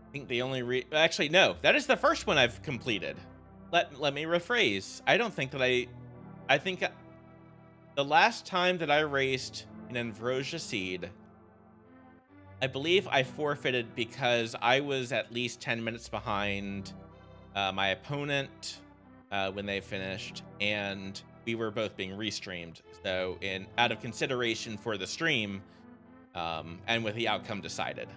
I think the only actually, no, that is the first one I've completed. Let me rephrase. I don't think that I think the last time that I raced an Invrosia seed, I believe I forfeited because I was at least 10 minutes behind my opponent when they finished, and we were both being restreamed. So out of consideration for the stream, and with the outcome decided.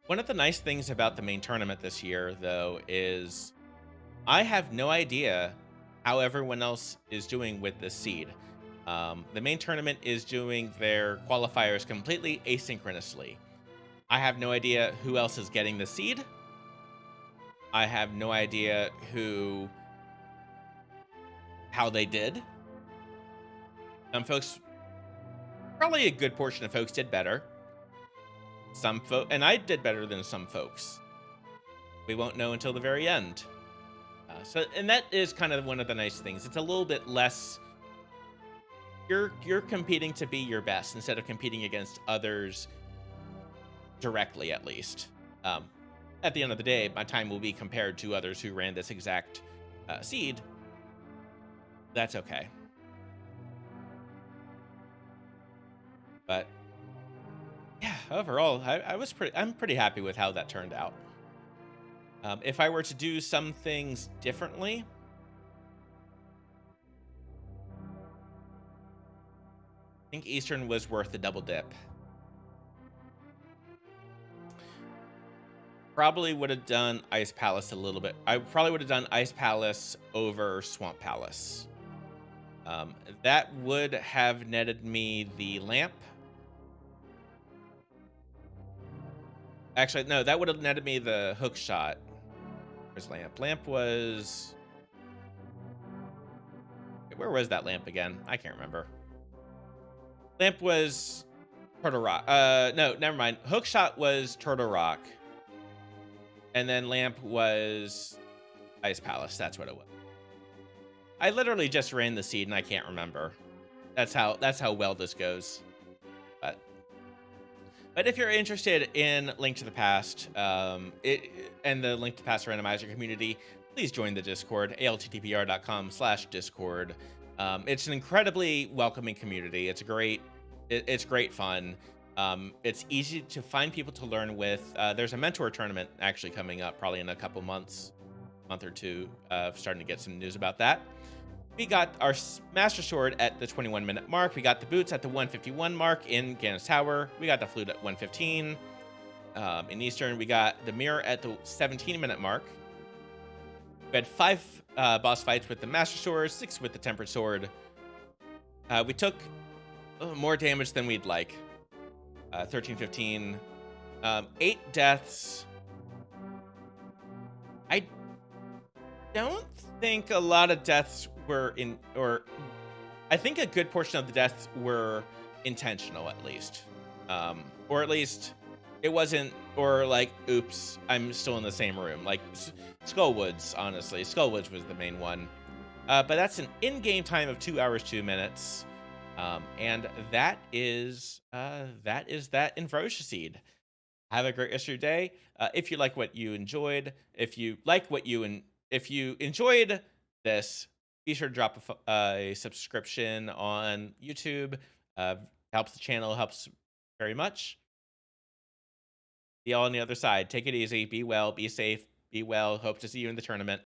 One of the nice things about the main tournament this year, though, is I have no idea how everyone else is doing with this seed. The main tournament is doing their qualifiers completely asynchronously. I have no idea who else is getting the seed. I have no idea how they did. Some folks, probably a good portion of folks, did better. And I did better than some folks. We won't know until the very end. And that is kind of one of the nice things. It's a little bit less. You're competing to be your best instead of competing against others directly, at least. At the end of the day, my time will be compared to others who ran this exact seed. That's okay. But yeah, overall, I'm pretty happy with how that turned out. If I were to do some things differently, I think Eastern was worth the double dip. Probably would have done Ice Palace a little bit. I probably would have done Ice Palace over Swamp Palace. That would have netted me the lamp. Actually, no, that would have netted me the hook shot. Where's lamp? Lamp was... Where was that lamp again? I can't remember. Lamp was Turtle Rock. No, never mind. Hook shot was Turtle Rock. And then lamp was Ice Palace. That's what it was. I literally just ran the seed and I can't remember. That's how well this goes. But if you're interested in Link to the Past, and the Link to the Past Randomizer community, please join the Discord, ALTTPR.com/Discord. It's an incredibly welcoming community. It's great fun. It's easy to find people to learn with. There's a mentor tournament actually coming up probably in a couple months, month or two, starting to get some news about that. We got our Master Sword at the 21-minute mark. We got the boots at the 151 mark in Ganon's Tower. We got the flute at 115. In Eastern, we got the mirror at the 17-minute mark. We had 5 boss fights with the Master Sword, 6 with the Tempered Sword. We took more damage than we'd like. 13, 15, 8 deaths. I don't think a lot of deaths were I think a good portion of the deaths were intentional, at least. Or at least it wasn't, or like, oops, I'm still in the same room. Like Skullwoods, honestly. Skullwoods was the main one. But that's an in-game time of 2 hours, 2 minutes. And that is that Invrosia seed. Have a great rest of your day. If you like what you enjoyed, if you enjoyed this, be sure to drop a subscription on YouTube. Helps the channel, helps very much. See y'all on the other side. Take it easy. Be well. Be safe. Be well. Hope to see you in the tournament.